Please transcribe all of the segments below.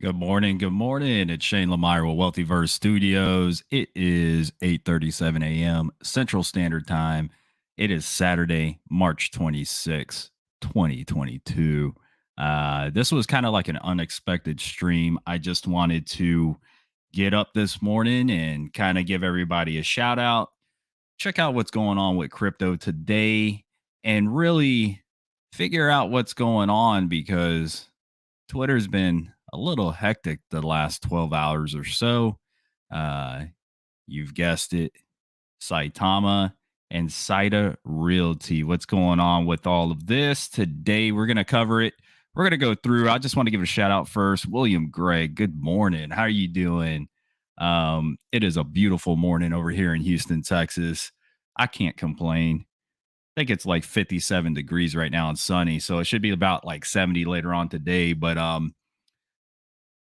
Good morning. Good morning. It's Shane Lemire with Wealthyverse Studios. It is 8:37 a.m. Central Standard Time. It is Saturday, March 26th, 2022. This was kind of like an unexpected stream. I just wanted to get up this morning and kind of give everybody a shout out. Check out what's going on with crypto today and really figure out what's going on because Twitter's been a little hectic the last 12 hours or so. Uh, you've guessed it, Saitama and Saita Realty. What's going on with all of this? Today, we're going to cover it. We're going to go through. I just want to give a shout out first. William Gregg, good morning. How are you doing? It is a beautiful morning over here in Houston, Texas. I can't complain. I think it's like 57 degrees right now and sunny. So it should be about like 70 later on today. But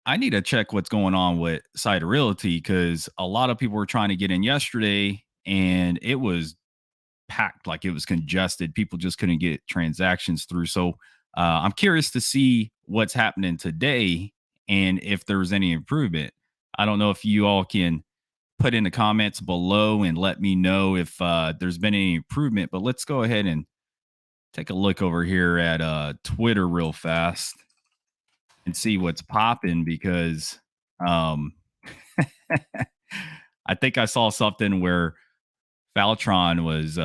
I need to check what's going on with Saita Realty because a lot of people were trying to get in yesterday and it was packed, like it was congested. People just couldn't get transactions through. So I'm curious to see what's happening today and if there's any improvement. I don't know if you all can put in the comments below and let me know if there's been any improvement, but let's go ahead and take a look over here at Twitter real fast and see what's popping because um I think I saw something where Faltron was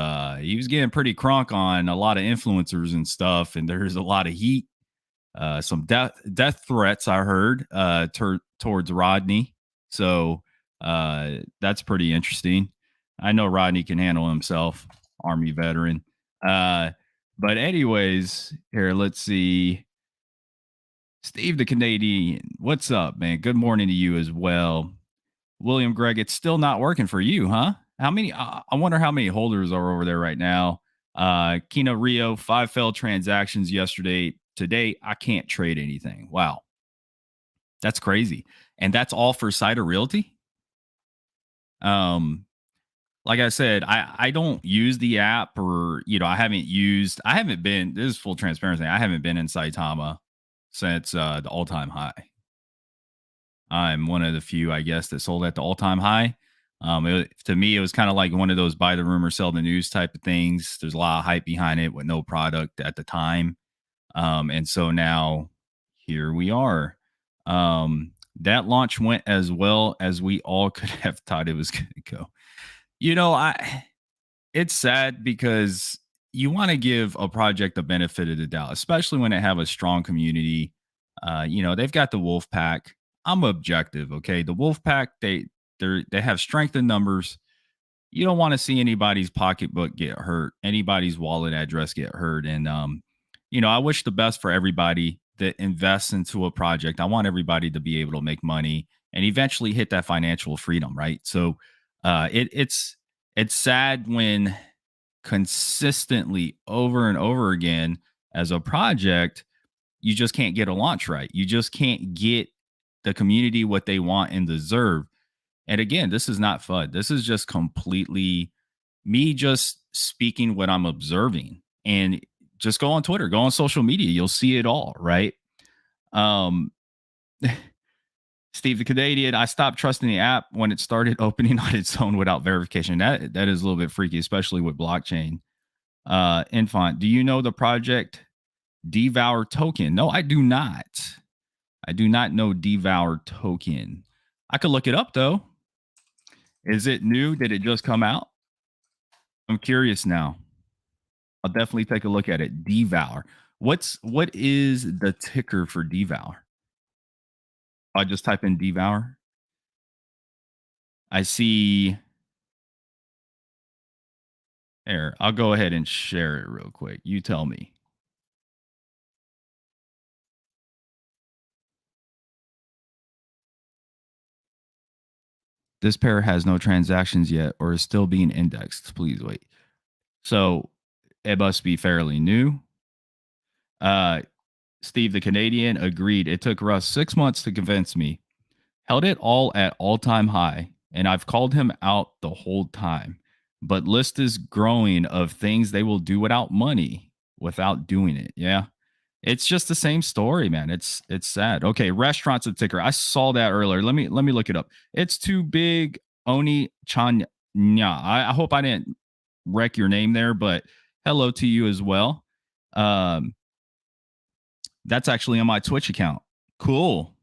he was getting pretty crunk on a lot of influencers and stuff, and there's a lot of heat, some death threats I heard towards Rodney. So that's pretty interesting. I know Rodney can handle himself, Army veteran. Uh, but anyways, here let's see. Steve the Canadian, what's up, man? Good morning to you as well. William Gregg, it's still not working for you, huh? How many? I wonder how many holders are over there right now. Kino Rio, 5 failed transactions yesterday. Today, I can't trade anything. Wow, that's crazy. And that's all for Cider Realty. Um, like I said, I don't use the app or I haven't been. This is full transparency. I haven't been in Saitama since the all time high. I'm one of the few, I guess, that sold at the all-time high. To me, it was kind of like one of those buy the rumor, sell the news type of things. There's a lot of hype behind it with no product at the time, and so now here we are. That launch went as well as we all could have thought it was going to go. I it's sad because you want to give a project the benefit of the doubt, especially when they have a strong community. They've got the Wolf Pack. I'm objective, okay? The Wolf Pack, they have strength in numbers. You don't want to see anybody's pocketbook get hurt, anybody's wallet address get hurt. And I wish the best for everybody that invests into a project. I want everybody to be able to make money and eventually hit that financial freedom, right? So it's sad when consistently over and over again as a project, you just can't get a launch right. You just can't get the community what they want and deserve. And again, this is not fun. This is just completely me just speaking what I'm observing. And just go on Twitter, go on social media, you'll see it all, right? Um Steve the Canadian, I stopped trusting the app when it started opening on its own without verification. That is a little bit freaky, especially with blockchain. Infant, do you know the project Devour Token? No, I do not. I do not know Devour Token. I could look it up though. Is it new? Did it just come out? I'm curious now. I'll definitely take a look at it. Devour. What is the ticker for Devour? I just type in Devour. I see. Here, I'll go ahead and share it real quick. You tell me. This pair has no transactions yet or is still being indexed. Please wait. So it must be fairly new. Uh, Steve the Canadian agreed. It took Russ 6 months to convince me. Held it all at all-time high, and I've called him out the whole time. But list is growing of things they will do without money, without doing it. Yeah. It's just the same story, man. It's sad. Okay, restaurants of ticker. I saw that earlier. Let me look it up. It's too big. Oni Chanya. I hope I didn't wreck your name there, but hello to you as well. Um, that's actually on my Twitch account. Cool.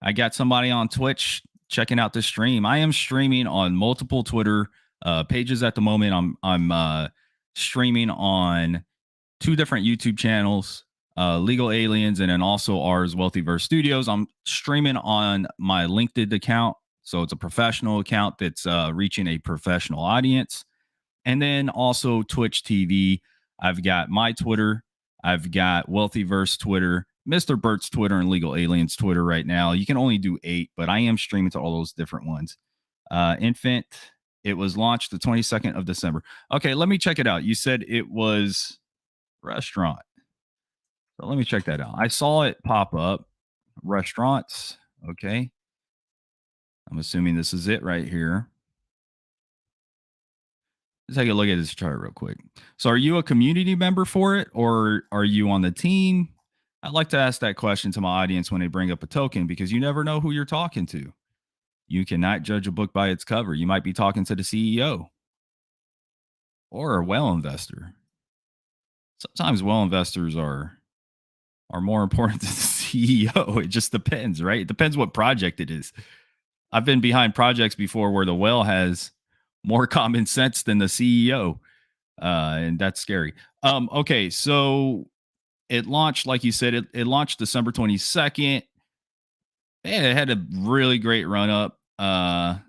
I got somebody on Twitch checking out the stream. I am streaming on multiple Twitter pages at the moment. I'm streaming on two different YouTube channels, Legal Aliens, and then also ours, Wealthyverse Studios. I'm streaming on my LinkedIn account, so it's a professional account that's reaching a professional audience, and then also Twitch TV. I've got my Twitter, I've got Wealthyverse Twitter, Mr. Bert's Twitter, and Legal Aliens Twitter right now. You can only do 8, but I am streaming to all those different ones. Infant, it was launched the 22nd of December. Okay, let me check it out. You said it was restaurant. So let me check that out. I saw it pop up. Restaurants. Okay. I'm assuming this is it right here. Let's take a look at this chart real quick. So are you a community member for it or are you on the team? I'd like to ask that question to my audience when they bring up a token because you never know who you're talking to. You cannot judge a book by its cover. You might be talking to the CEO or a well investor. Sometimes well investors are more important than the CEO. It just depends, right? It depends what project it is. I've been behind projects before where the whale has more common sense than the CEO, and that's scary. Okay, so it launched, like you said, it launched December 22nd. Yeah, it had a really great run up. Let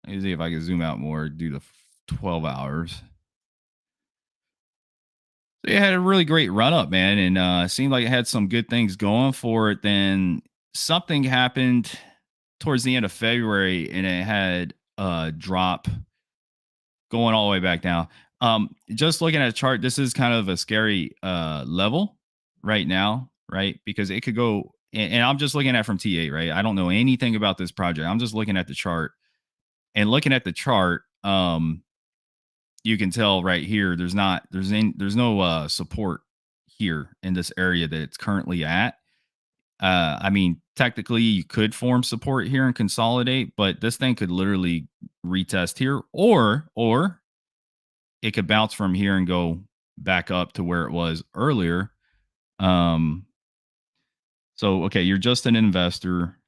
me see if I can zoom out more, do the 12 hours. So it had a really great run up, man, and seemed like it had some good things going for it. Then something happened towards the end of February, and it had a drop going all the way back down. Just looking at a chart, this is kind of a scary level right now, right? Because it could go, and I'm just looking at from TA, right? I don't know anything about this project. I'm just looking at the chart and looking at the chart. You can tell right here there's no support here in this area that it's currently at. I mean, technically you could form support here and consolidate, but this thing could literally retest here, or it could bounce from here and go back up to where it was earlier. Um, so okay, you're just an investor.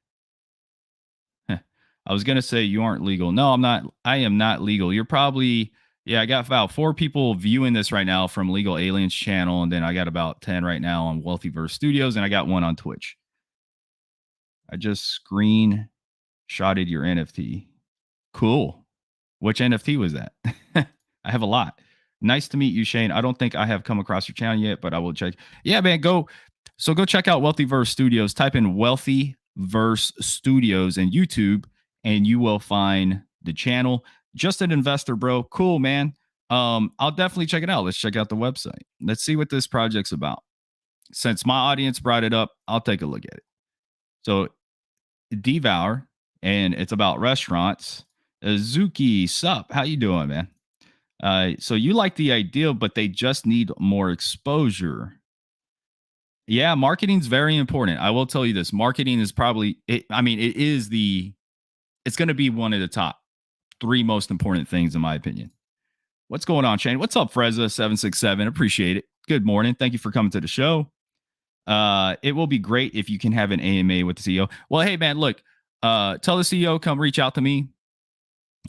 I was gonna say you aren't legal. No, I'm not. I am not legal. You're probably, yeah. I got about 4 people viewing this right now from Legal Aliens channel, and then I got about 10 right now on Wealthyverse Studios, and I got one on Twitch. I just screen shotted your NFT. Cool. Which NFT was that? I have a lot. Nice to meet you, Shane. I don't think I have come across your channel yet, but I will check. Yeah, man, go check out Wealthyverse Studios. Type in Wealthyverse Studios in YouTube, and you will find the channel. Just an investor, bro. Cool, man. I'll definitely check it out. Let's check out the website. Let's see what this project's about. Since my audience brought it up, I'll take a look at it. So, Devour, and it's about restaurants. Zuki, sup? How you doing, man? So you like the idea, but they just need more exposure. Yeah, marketing's very important. I will tell you this. Marketing is probably it, I mean, it's going to be one of the top 3 most important things in my opinion. What's going on, Shane? What's up, Freza767? Appreciate it. Good morning. Thank you for coming to the show. It will be great if you can have an AMA with the CEO. Well, hey man, look, tell the CEO come reach out to me.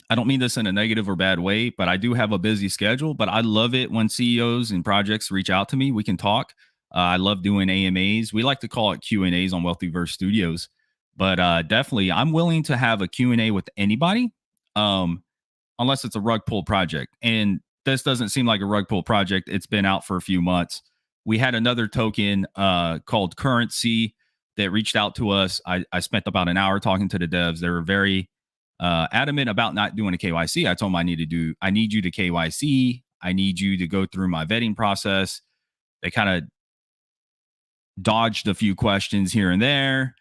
I don't mean this in a negative or bad way, but I do have a busy schedule. But I love it when CEOs and projects reach out to me. We can talk. I love doing AMAs. We like to call it Q&As on Wealthyverse Studios. But definitely, I'm willing to have a Q&A with anybody, unless it's a rug pull project. And this doesn't seem like a rug pull project. It's been out for a few months. We had another token called Currency that reached out to us. I spent about an hour talking to the devs. They were very adamant about not doing a KYC. I told them I need you to KYC. I need you to go through my vetting process. They kind of dodged a few questions here and there.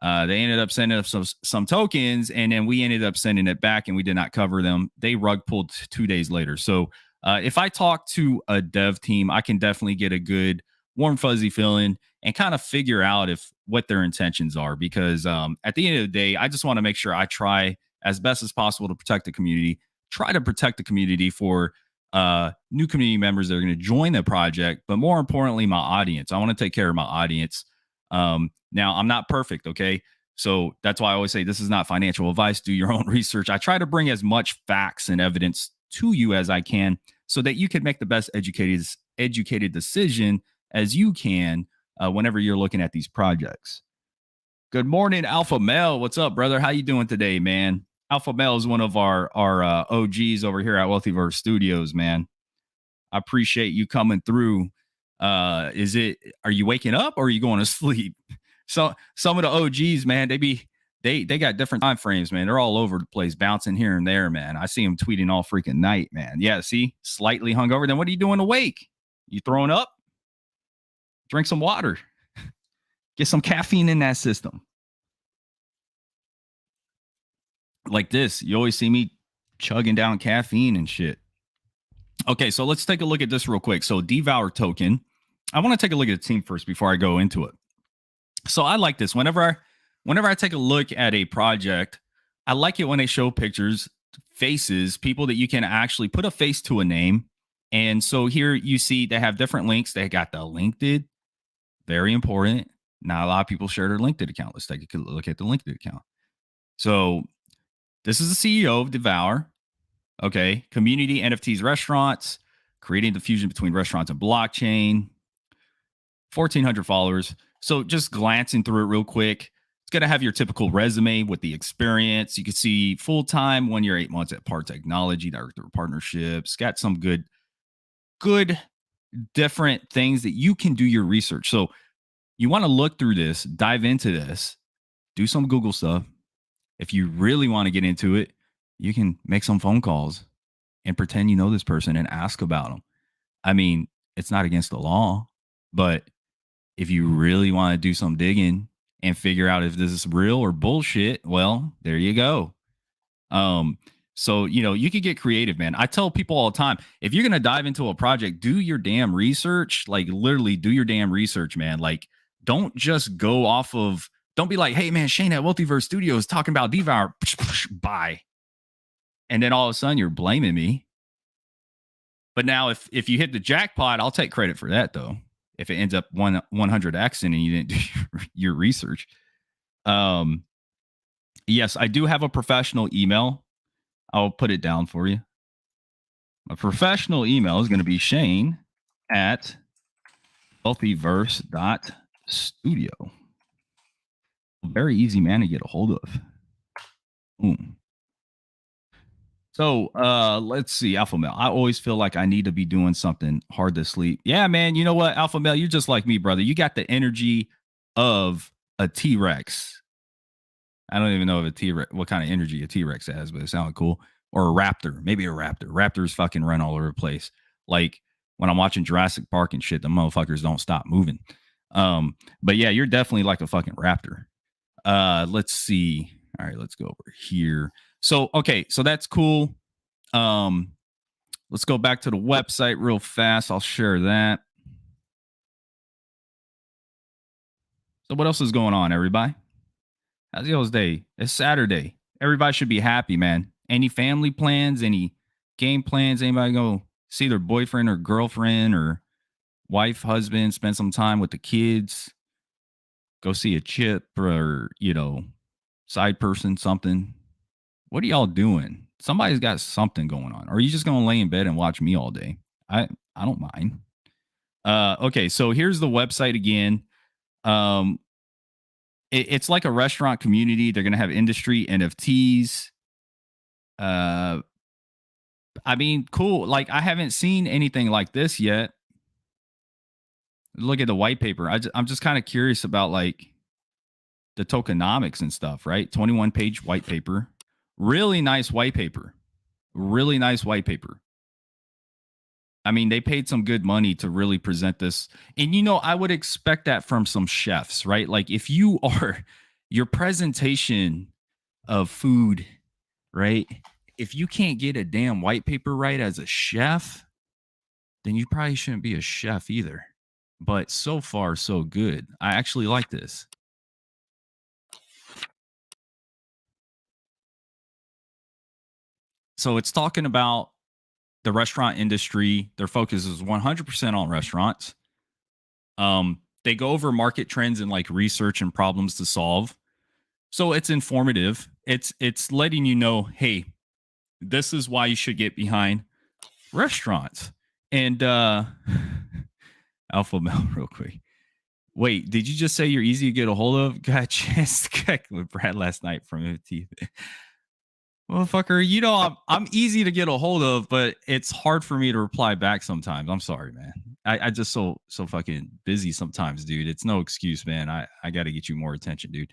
They ended up sending us some tokens, and then we ended up sending it back, and we did not cover them. They rug pulled 2 days later. So if I talk to a dev team, I can definitely get a good warm fuzzy feeling and kind of figure out if what their intentions are. Because at the end of the day, I just want to make sure I try as best as possible to protect the community. Try to protect the community for new community members that are going to join the project, but more importantly, my audience. I want to take care of my audience. Now, I'm not perfect, okay? So that's why I always say this is not financial advice. Do your own research. I try to bring as much facts and evidence to you as I can so that you can make the best educated decision as you can whenever you're looking at these projects. Good morning, Alpha Male. What's up, brother? How you doing today, man? Alpha Male is one of our OGs over here at Wealthyverse Studios, man. I appreciate you coming through. Is it? Are you waking up or are you going to sleep? So some of the OGs, man, they got different time frames, man. They're all over the place, bouncing here and there, man. I see them tweeting all freaking night, man. Yeah, see, slightly hungover. Then what are you doing awake? You throwing up? Drink some water. Get some caffeine in that system. Like this, you always see me chugging down caffeine and shit. Okay, so let's take a look at this real quick. So Devour token. I want to take a look at the team first before I go into it. So I like this. Whenever I take a look at a project, I like it when they show pictures, faces, people that you can actually put a face to a name. And so here you see they have different links. They got the LinkedIn, very important. Not a lot of people share their LinkedIn account. Let's take a look at the LinkedIn account. So this is the CEO of Devour. Okay. Community NFTs restaurants, creating the fusion between restaurants and blockchain, 1,400 followers. So just glancing through it real quick, it's going to have your typical resume with the experience. You can see full-time, 1 year, 8 months at Par Technology, director of partnerships, got some good different things that you can do your research. So you want to look through this, dive into this, do some Google stuff. If you really want to get into it, you can make some phone calls and pretend you know this person and ask about them. I mean, it's not against the law, but if you really want to do some digging and figure out if this is real or bullshit, well, there you go. So you could get creative, man. I tell people all the time, if you're gonna dive into a project, do your damn research. Like literally do your damn research, man. Like, don't just go off of, don't be like, hey man, Shane at Wealthyverse Studios talking about Devour. Bye. And then all of a sudden you're blaming me. But now if you hit the jackpot, I'll take credit for that though. If it ends up 100x and you didn't do your research. Yes, I do have a professional email. I'll put it down for you. My professional email is going to be Shane at wealthyverse.studio. Very easy man to get a hold of. Boom. So let's see, Alpha Male. I always feel like I need to be doing something hard to sleep. Yeah, man. You know what, Alpha Male? You're just like me, brother. You got the energy of a T-Rex. I don't even know if a T-Rex, what kind of energy a T-Rex has, but it sounded cool. Or a raptor, maybe a raptor. Raptors fucking run all over the place. Like when I'm watching Jurassic Park and shit, the motherfuckers don't stop moving. But yeah, you're definitely like a fucking raptor. Let's see. All right, let's go over here. So, okay, so that's cool. Let's go back to the website real fast. I'll share that. So what else is going on, everybody? How's y'all's day? It's Saturday. Everybody should be happy, man. Any family plans? Any game plans? Anybody go see their boyfriend or girlfriend or wife, husband, spend some time with the kids? Go see a chip or, side person, something. What are y'all doing? Somebody's got something going on. Or are you just going to lay in bed and watch me all day? I don't mind. Okay, so here's the website again. It's like a restaurant community. They're going to have industry NFTs. I mean, cool. Like, I haven't seen anything like this yet. Look at the white paper. I'm just kind of curious about like the tokenomics and stuff, right? 21 page white paper. Really nice white paper. Really nice white paper. I mean, they paid some good money to really present this. And, I would expect that from some chefs, right? Like if you are your presentation of food, right? If you can't get a damn white paper right as a chef, then you probably shouldn't be a chef either. but so far so good. I actually like this. So it's talking about the restaurant industry. Their focus is 100% on restaurants. They go over market trends and like research and problems to solve. So it's informative. It's letting you know, hey, this is why you should get behind restaurants. And Alpha Mel, real quick. Wait, did you just say you're easy to get a hold of? Got a chance to connect with Brad last night from MT. Motherfucker, you know I'm easy to get a hold of, but it's hard for me to reply back sometimes. I'm sorry, man. I just so fucking busy sometimes, dude. It's no excuse, man. I got to get you more attention, dude.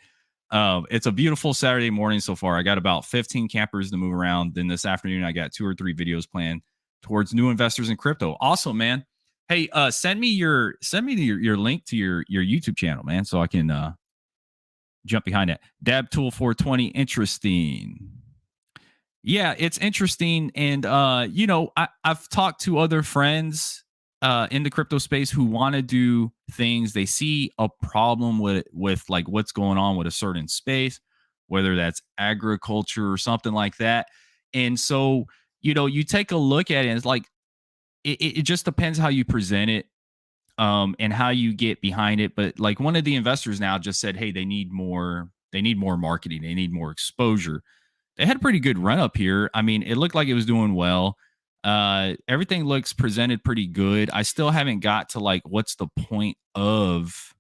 It's a beautiful Saturday morning so far. I got about 15 campers to move around. Then this afternoon, I got 2 or 3 videos planned towards new investors in crypto. Awesome, man. Hey, send me your link to your YouTube channel, man, so I can jump behind it. Dab Tool 420, interesting. Yeah, it's interesting. And I've talked to other friends in the crypto space who want to do things. They see a problem with like what's going on with a certain space, whether that's agriculture or something like that. And so, you take a look at it and it's like it just depends how you present it and how you get behind it. But like one of the investors now just said, hey, they need more marketing, they need more exposure. They had a pretty good run up here. I mean, it looked like it was doing well. Everything looks presented pretty good. I still haven't got to like what's the point of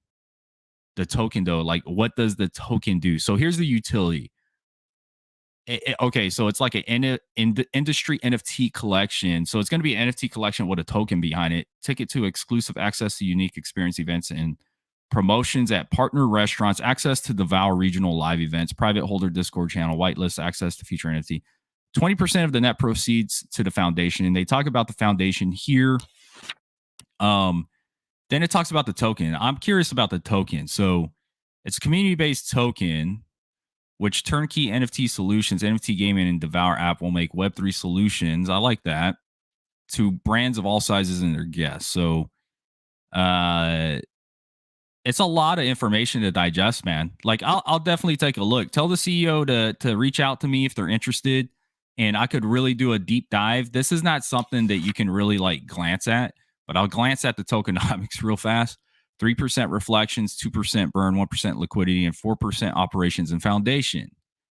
the token though? Like, what does the token do? So here's the utility. Okay, so it's like an industry NFT collection. So it's going to be an NFT collection with a token behind it. Ticket to exclusive access to unique experience events and promotions at partner restaurants, access to Devour regional live events, private holder Discord channel, whitelist access to future NFT. 20% of the net proceeds to the foundation. And they talk about the foundation here. Then it talks about the token. I'm curious about the token. So it's a community-based token which turnkey NFT solutions, NFT gaming, and Devour app will make Web3 solutions. I like that to brands of all sizes and their guests. So, it's a lot of information to digest, man. Like I'll definitely take a look. Tell the CEO to reach out to me if they're interested, and I could really do a deep dive. This is not something that you can really like glance at, but I'll glance at the tokenomics real fast. 3% reflections, 2% burn, 1% liquidity, and 4% operations and foundation.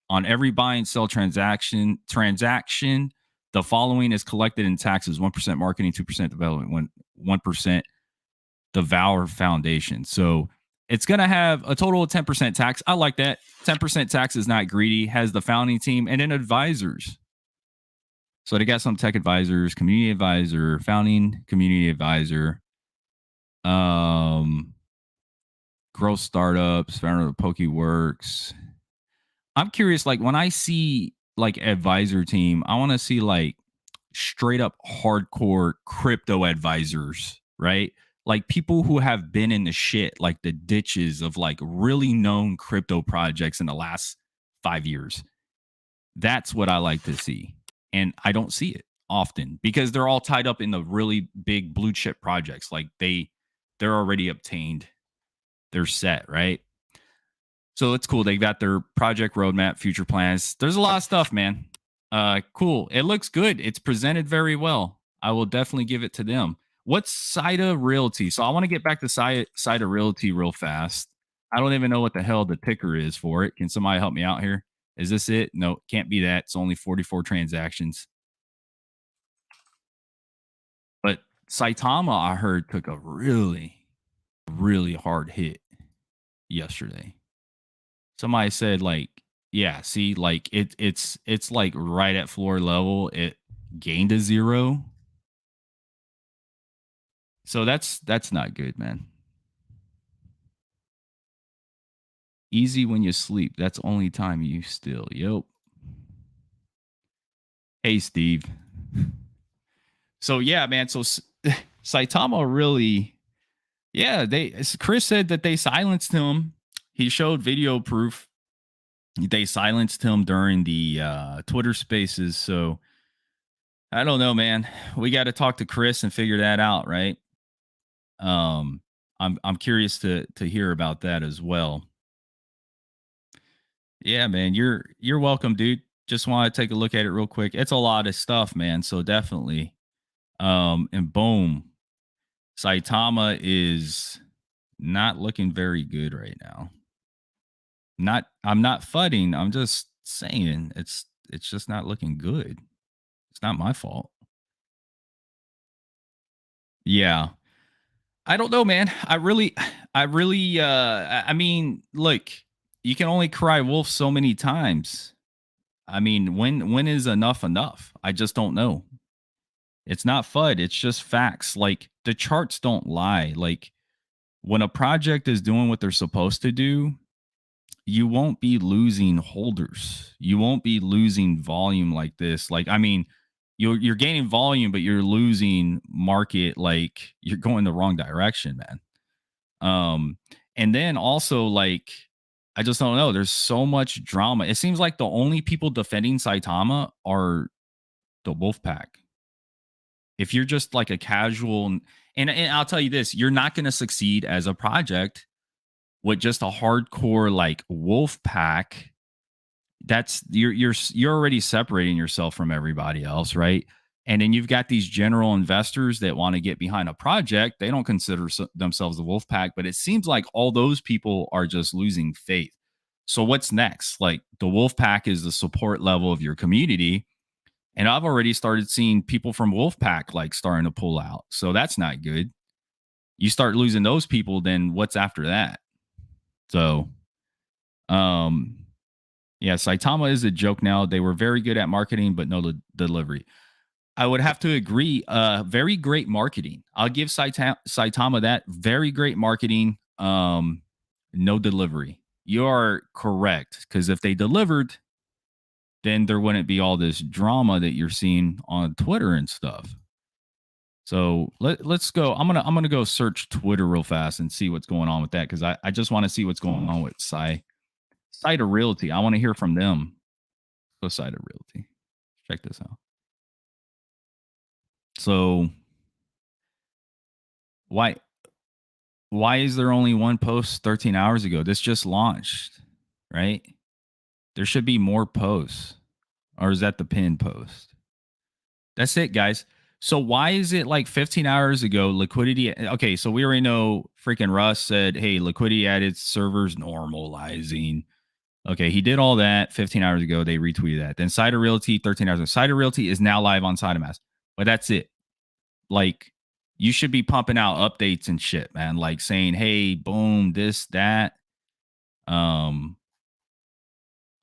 On every buy and sell transaction, the following is collected in taxes: 1% marketing, 2% development, 1% Devour Foundation. So it's going to have a total of 10% tax. I like that. 10% tax is not greedy, has the founding team and then advisors. So they got some tech advisors, community advisor, founding community advisor, growth startups, founder of PokeWorks. I'm curious, like when I see like advisor team, I want to see like straight up hardcore crypto advisors, right? Like people who have been in the shit, like the ditches of like really known crypto projects in the last 5 years. That's what I like to see. And I don't see it often because they're all tied up in the really big blue chip projects. Like they're already obtained, they're set, right? So it's cool. They got their project roadmap, future plans. There's a lot of stuff, man. Cool. It looks good. It's presented very well. I will definitely give it to them. What's Saita Realty? So I want to get back to Saita Realty real fast. I don't even know what the hell the ticker is for it. Can somebody help me out here? Is this it? No, can't be that. It's only 44 transactions. But Saitama, I heard, took a really, really hard hit yesterday. Somebody said like, yeah, see, like it's like right at floor level. It gained a 0. So that's not good, man. Easy when you sleep. That's only time you still. Yep. Hey, Steve. So yeah, man. So Saitama really, yeah. Chris said that they silenced him. He showed video proof. They silenced him during the Twitter Spaces. So I don't know, man. We got to talk to Chris and figure that out, right? I'm curious to hear about that as well. Yeah, man, you're welcome, dude. Just want to take a look at it real quick. It's a lot of stuff, man. So definitely. And boom, Saitama is not looking very good right now. Not I'm not fudding. I'm just saying it's just not looking good. It's not my fault. Yeah. I don't know, man. I mean, look, you can only cry wolf so many times. I mean, when is enough enough? I just don't know. It's not FUD. It's just facts. Like the charts don't lie. Like when a project is doing what they're supposed to do, you won't be losing holders. You won't be losing volume like this. Like, I mean, you're gaining volume, but you're losing market. Like you're going the wrong direction, man. Um, and then also like I just don't know. There's so much drama. It seems like the only people defending Saitama are the Wolfpack. If you're just like a casual, and I'll tell you this, you're not going to succeed as a project with just a hardcore like wolf pack. That's you're already separating yourself from everybody else, right? And then you've got these general investors that want to get behind a project. They don't consider themselves the wolf pack, but it seems like all those people are just losing faith. So what's next? Like the wolf pack is the support level of your community, and I've already started seeing people from Wolfpack like starting to pull out. So that's not good. You start losing those people, then what's after that? So, um, yeah, Saitama is a joke now. They were very good at marketing, but no delivery. I would have to agree. Very great marketing. I'll give Saitama that. Very great marketing. No delivery. You are correct because if they delivered, then there wouldn't be all this drama that you're seeing on Twitter and stuff. So let's go. I'm gonna go search Twitter real fast and see what's going on with that because I just want to see what's going on with Saita Realty. I want to hear from them. Go Saita Realty. Check this out. So why why is there only one post 13 hours ago? This just launched, right? There should be more posts. Or is that the pin post? That's it, guys. So why is it like 15 hours ago liquidity? Okay, so we already know freaking Russ said, hey, liquidity added servers normalizing. Okay, he did all that 15 hours ago. They retweeted that. Then Saita Realty 13 hours ago. Saita Realty is now live on Saitamask. But that's it. Like you should be pumping out updates and shit, man. Like saying, hey, boom, this, that. Um,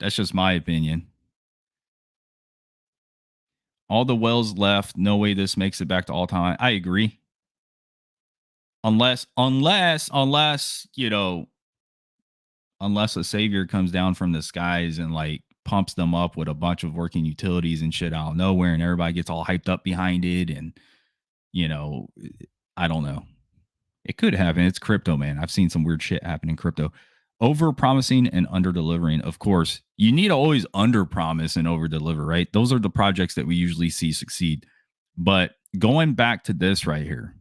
that's just my opinion. All the wells left. No way this makes it back to all time. I agree. Unless unless a savior comes down from the skies and like pumps them up with a bunch of working utilities and shit out of nowhere, and everybody gets all hyped up behind it, and you know, I don't know. It could happen. It's crypto, man. I've seen some weird shit happen in crypto. Over promising and under delivering. Of course, you need to always under promise and over deliver, right? Those are the projects that we usually see succeed. But going back to this right here,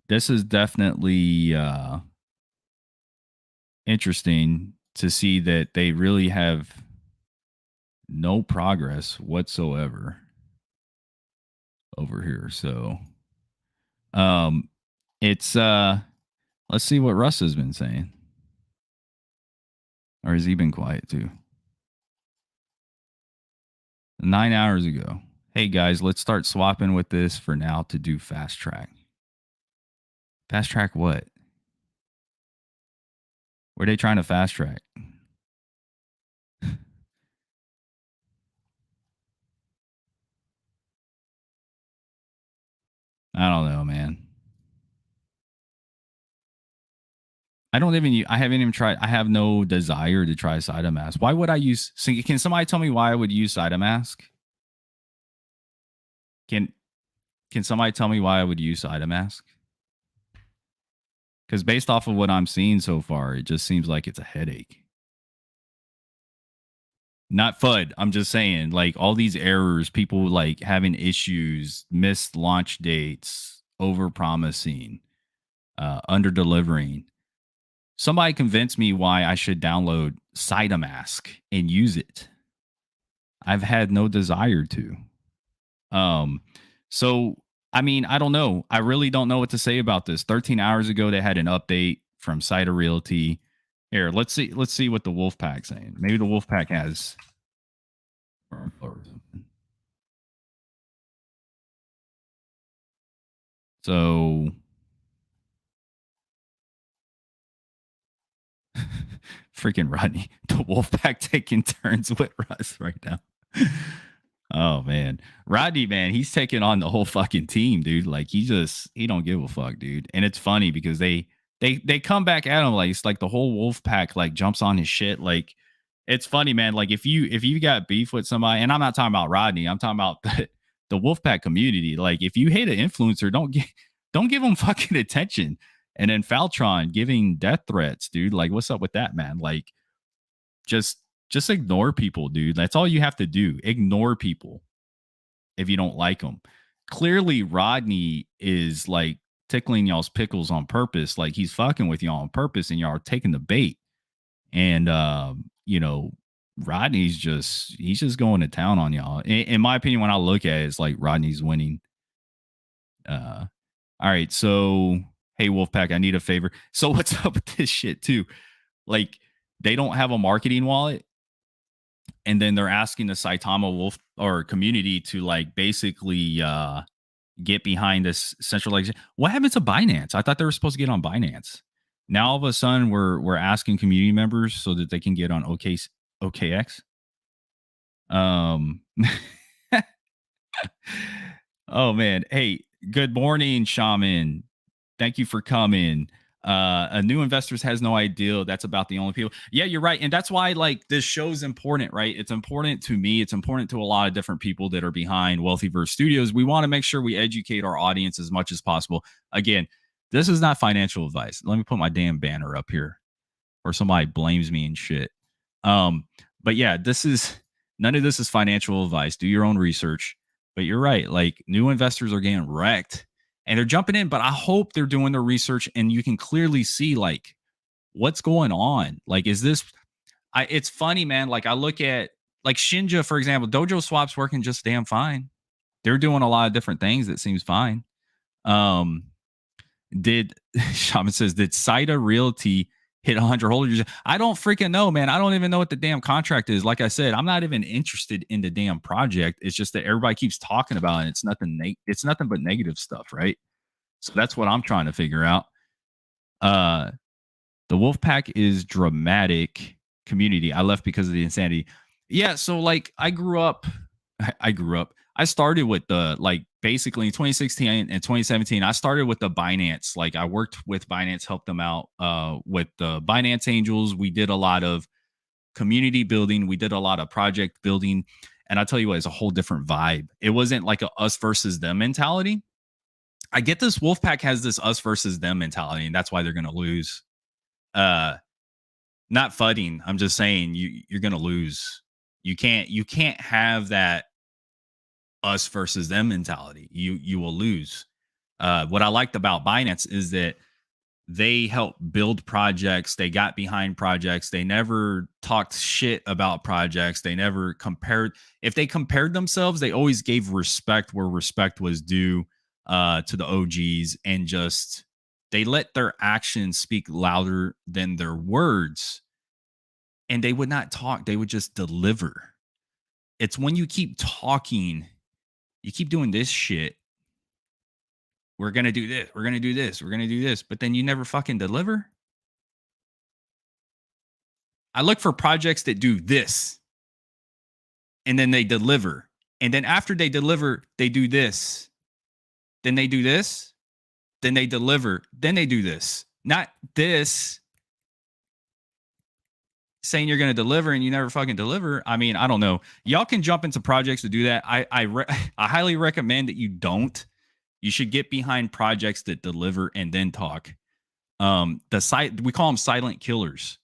this is definitely interesting to see that they really have no progress whatsoever over here. So it's let's see what Russ has been saying. Or has he been quiet too? 9 hours ago. Hey guys, let's start swapping with this for now to do fast track. Fast track what? Were they trying to fast track? I don't know, man. I haven't even tried. I have no desire to try Saitamask. Why would I use? Can somebody tell me why I would use Saitamask? Can Can somebody tell me why I would use Saitamask? Because based off of what I'm seeing so far, it just seems like it's a headache. Not FUD. I'm just saying, like all these errors, people like having issues, missed launch dates, over promising. under delivering. Somebody convinced me why I should download Saitamask and use it. I've had no desire to. Um, so I mean, I don't know. I really don't know what to say about this. 13 hours ago, they had an update from Saita Realty. Here, let's see. Let's see what the Wolfpack's saying. Maybe the Wolfpack has. So, freaking Rodney, the Wolfpack taking turns with Russ right now. Oh man, Rodney, man, he's taking on the whole fucking team, dude. Like he don't give a fuck, dude. And it's funny because they come back at him like it's like the whole wolf pack like jumps on his shit. Like it's funny, man. Like if you got beef with somebody, and I'm not talking about Rodney, I'm talking about the wolf pack community. Like if you hate an influencer, don't give them fucking attention. And then Faltron giving death threats, dude. Like what's up with that, man? Like just just ignore people, dude. That's all you have to do. Ignore people if you don't like them. Clearly, Rodney is like tickling y'all's pickles on purpose. Like he's fucking with y'all on purpose, and y'all are taking the bait. And you know, Rodney's just he's just going to town on y'all. In my opinion, when I look at it, it's like Rodney's winning. Uh, all right, so hey Wolfpack, I need a favor. So what's up with this shit too? Like they don't have a marketing wallet, and then they're asking the Saitama Wolf or community to like basically get behind this centralization. What happened to Binance? I thought they were supposed to get on Binance. Now all of a sudden we're asking community members so that they can get on OKX. Um Oh man. Hey, good morning, Shaman. Thank you for coming. A new investors has no idea that's about the only people. Yeah, you're right. And that's why like this show's important, right? It's important to me. It's important to a lot of different people that are behind Wealthyverse Studios. We want to make sure we educate our audience as much as possible. Again, this is not financial advice. Let me put my damn banner up here or somebody blames me and shit. Um, but yeah, this is none of this is financial advice. Do your own research. But you're right. Like new investors are getting wrecked and they're jumping in, but I hope they're doing their research and you can clearly see like what's going on. Like, is this it's funny, man. Like I look at like Shinja, for example, Dojo Swap's working just damn fine. They're doing a lot of different things that seems fine. Um, did Shaman says, did Saita Realty hit 100 holders? I don't freaking know, man. I don't even know what the damn contract is. Like I said, I'm not even interested in the damn project. It's just that everybody keeps talking about it. And it's nothing. It's nothing but negative stuff, right? So that's what I'm trying to figure out. Uh, the Wolfpack is dramatic community. I left because of the insanity. Yeah, so like I grew up. I grew up. I started with the like basically in 2016 and 2017. I started with the Binance. Like I worked with Binance, helped them out with the Binance Angels. We did a lot of community building. We did a lot of project building. And I tell you what, it's a whole different vibe. It wasn't like a us versus them mentality. I get this Wolfpack has this us versus them mentality, and that's why they're gonna lose. Uh not fudding. I'm just saying you're gonna lose. You can't have that us versus them mentality. You will lose. What I liked about Binance is that they helped build projects. They got behind projects. They never talked shit about projects. They never compared. If they compared themselves, they always gave respect where respect was due to the OGs, and just they let their actions speak louder than their words. And they would not talk. They would just deliver. It's when you keep talking, you keep doing this shit. We're going to do this. We're going to do this. We're going to do this. But then you never fucking deliver. I look for projects that do this and then they deliver. And then after they deliver, they do this. Then they do this. Then they deliver. Then they do this. Not this saying you're going to deliver and you never fucking deliver. I mean, I don't know. Y'all can jump into projects to do that. I highly recommend that you don't. You should get behind projects that deliver and then talk. We call them silent killers.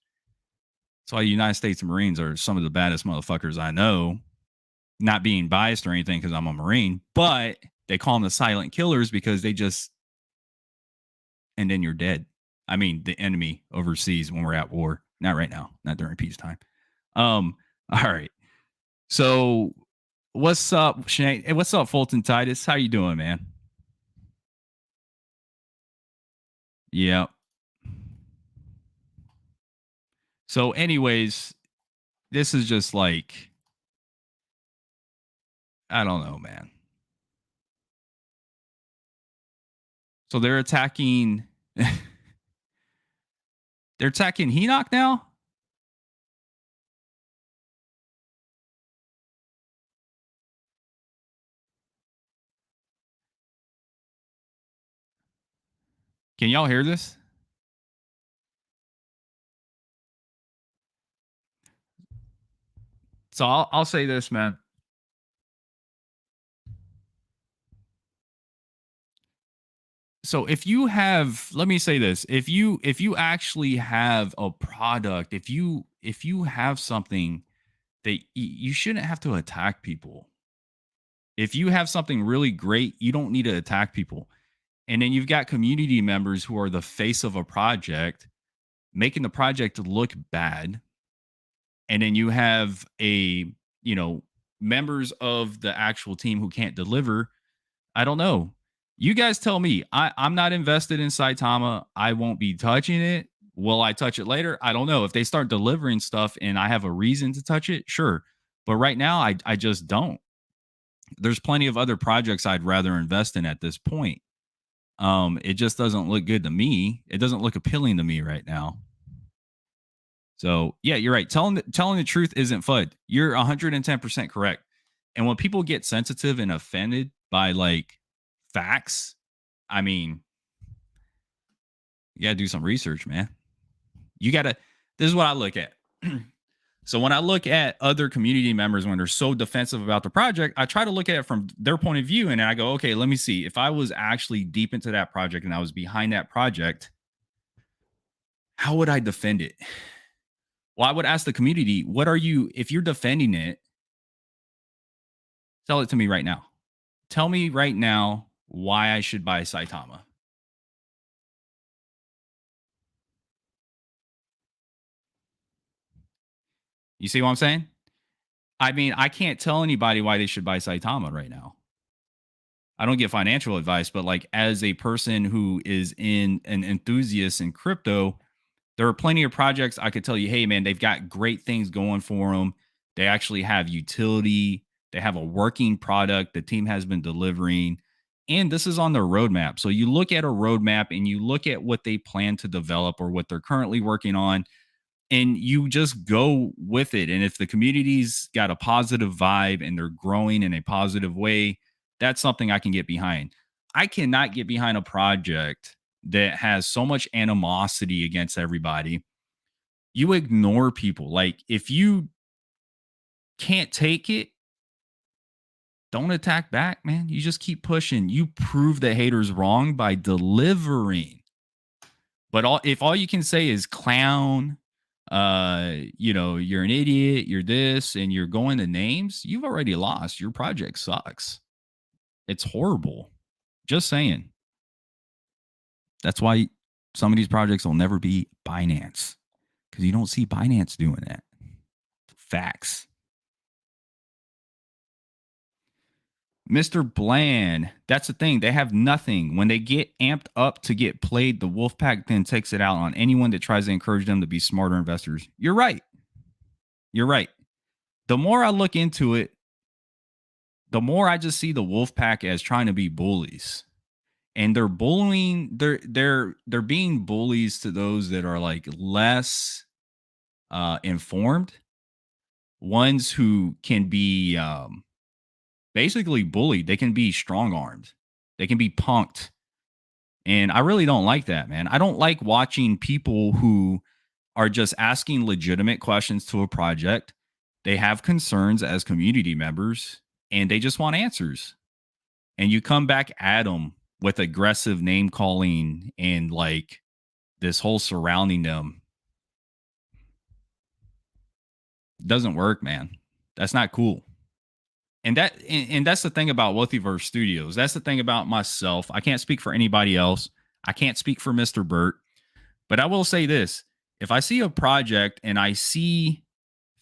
That's why the United States Marines are some of the baddest motherfuckers I know. Not being biased or anything because I'm a Marine, but they call them the silent killers because they just and then you're dead. I mean, the enemy overseas when we're at war. Not right now, not during peacetime. All right. So what's up, Shane? Hey, what's up, Fulton Titus? How you doing, man? Yeah. So, anyways, this is just like, I don't know, man. So they're attacking they're attacking Henoch now? Can y'all hear this? So I'll say this, man. So if you have, let me say this, if you actually have a product, if you have something that you shouldn't have to attack people. If you have something really great, you don't need to attack people. And then you've got community members who are the face of a project, making the project look bad. And then you have you know, members of the actual team who can't deliver. I don't know. You guys tell me. I'm not invested in Saitama. I won't be touching it. Will I touch it later? I don't know. If they start delivering stuff and I have a reason to touch it, sure. But right now, I just don't. There's plenty of other projects I'd rather invest in at this point. It just doesn't look good to me. It doesn't look appealing to me right now. So yeah, you're right. Telling the truth isn't FUD. You're 110% correct. And when people get sensitive and offended by like facts, I mean, you gotta do some research, man. You gotta. This is what I look at. So when I look at other community members when they're so defensive about the project, I try to look at it from their point of view, and I go, okay, let me see. If I was actually deep into that project and I was behind that project, how would I defend it? Well, I would ask the community, what are you, if you're defending it, tell it to me right now. Tell me right now why I should buy Saitama. You see what I'm saying? I mean, I can't tell anybody why they should buy Saitama right now. I don't get financial advice, but like as a person who is in an enthusiast in crypto, there are plenty of projects I could tell you, hey man, they've got great things going for them. They actually have utility. They have a working product the team has been delivering. And this is on their roadmap. So you look at a roadmap and you look at what they plan to develop or what they're currently working on, and you just go with it. And if the community's got a positive vibe and they're growing in a positive way, that's something I can get behind. I cannot get behind a project that has so much animosity against everybody. You ignore people. Like if you can't take it, don't attack back, man. You just keep pushing. You prove the haters wrong by delivering. But if all you can say is clown, you're an idiot, you're this, and you're going to names, you've already lost. Your project sucks. It's horrible. Just saying. That's why some of these projects will never be Binance, because you don't see Binance doing that. Facts. Mr. Bland, that's the thing. They have nothing. When they get amped up to get played, the Wolfpack then takes it out on anyone that tries to encourage them to be smarter investors. You're right. You're right. The more I look into it, the more I just see the Wolfpack as trying to be bullies. And they're bullying, they're being bullies to those that are like less informed, ones who can be basically bullied. They can be strong armed, they can be punked. And I really don't like that, man. I don't like watching people who are just asking legitimate questions to a project. They have concerns as community members and they just want answers. And you come back at them with aggressive name calling and like this whole surrounding them. Doesn't work, man. That's not cool. And that's the thing about Wealthyverse Studios. That's the thing about myself. I can't speak for anybody else. I can't speak for Mr. Burt, but I will say this. If I see a project and I see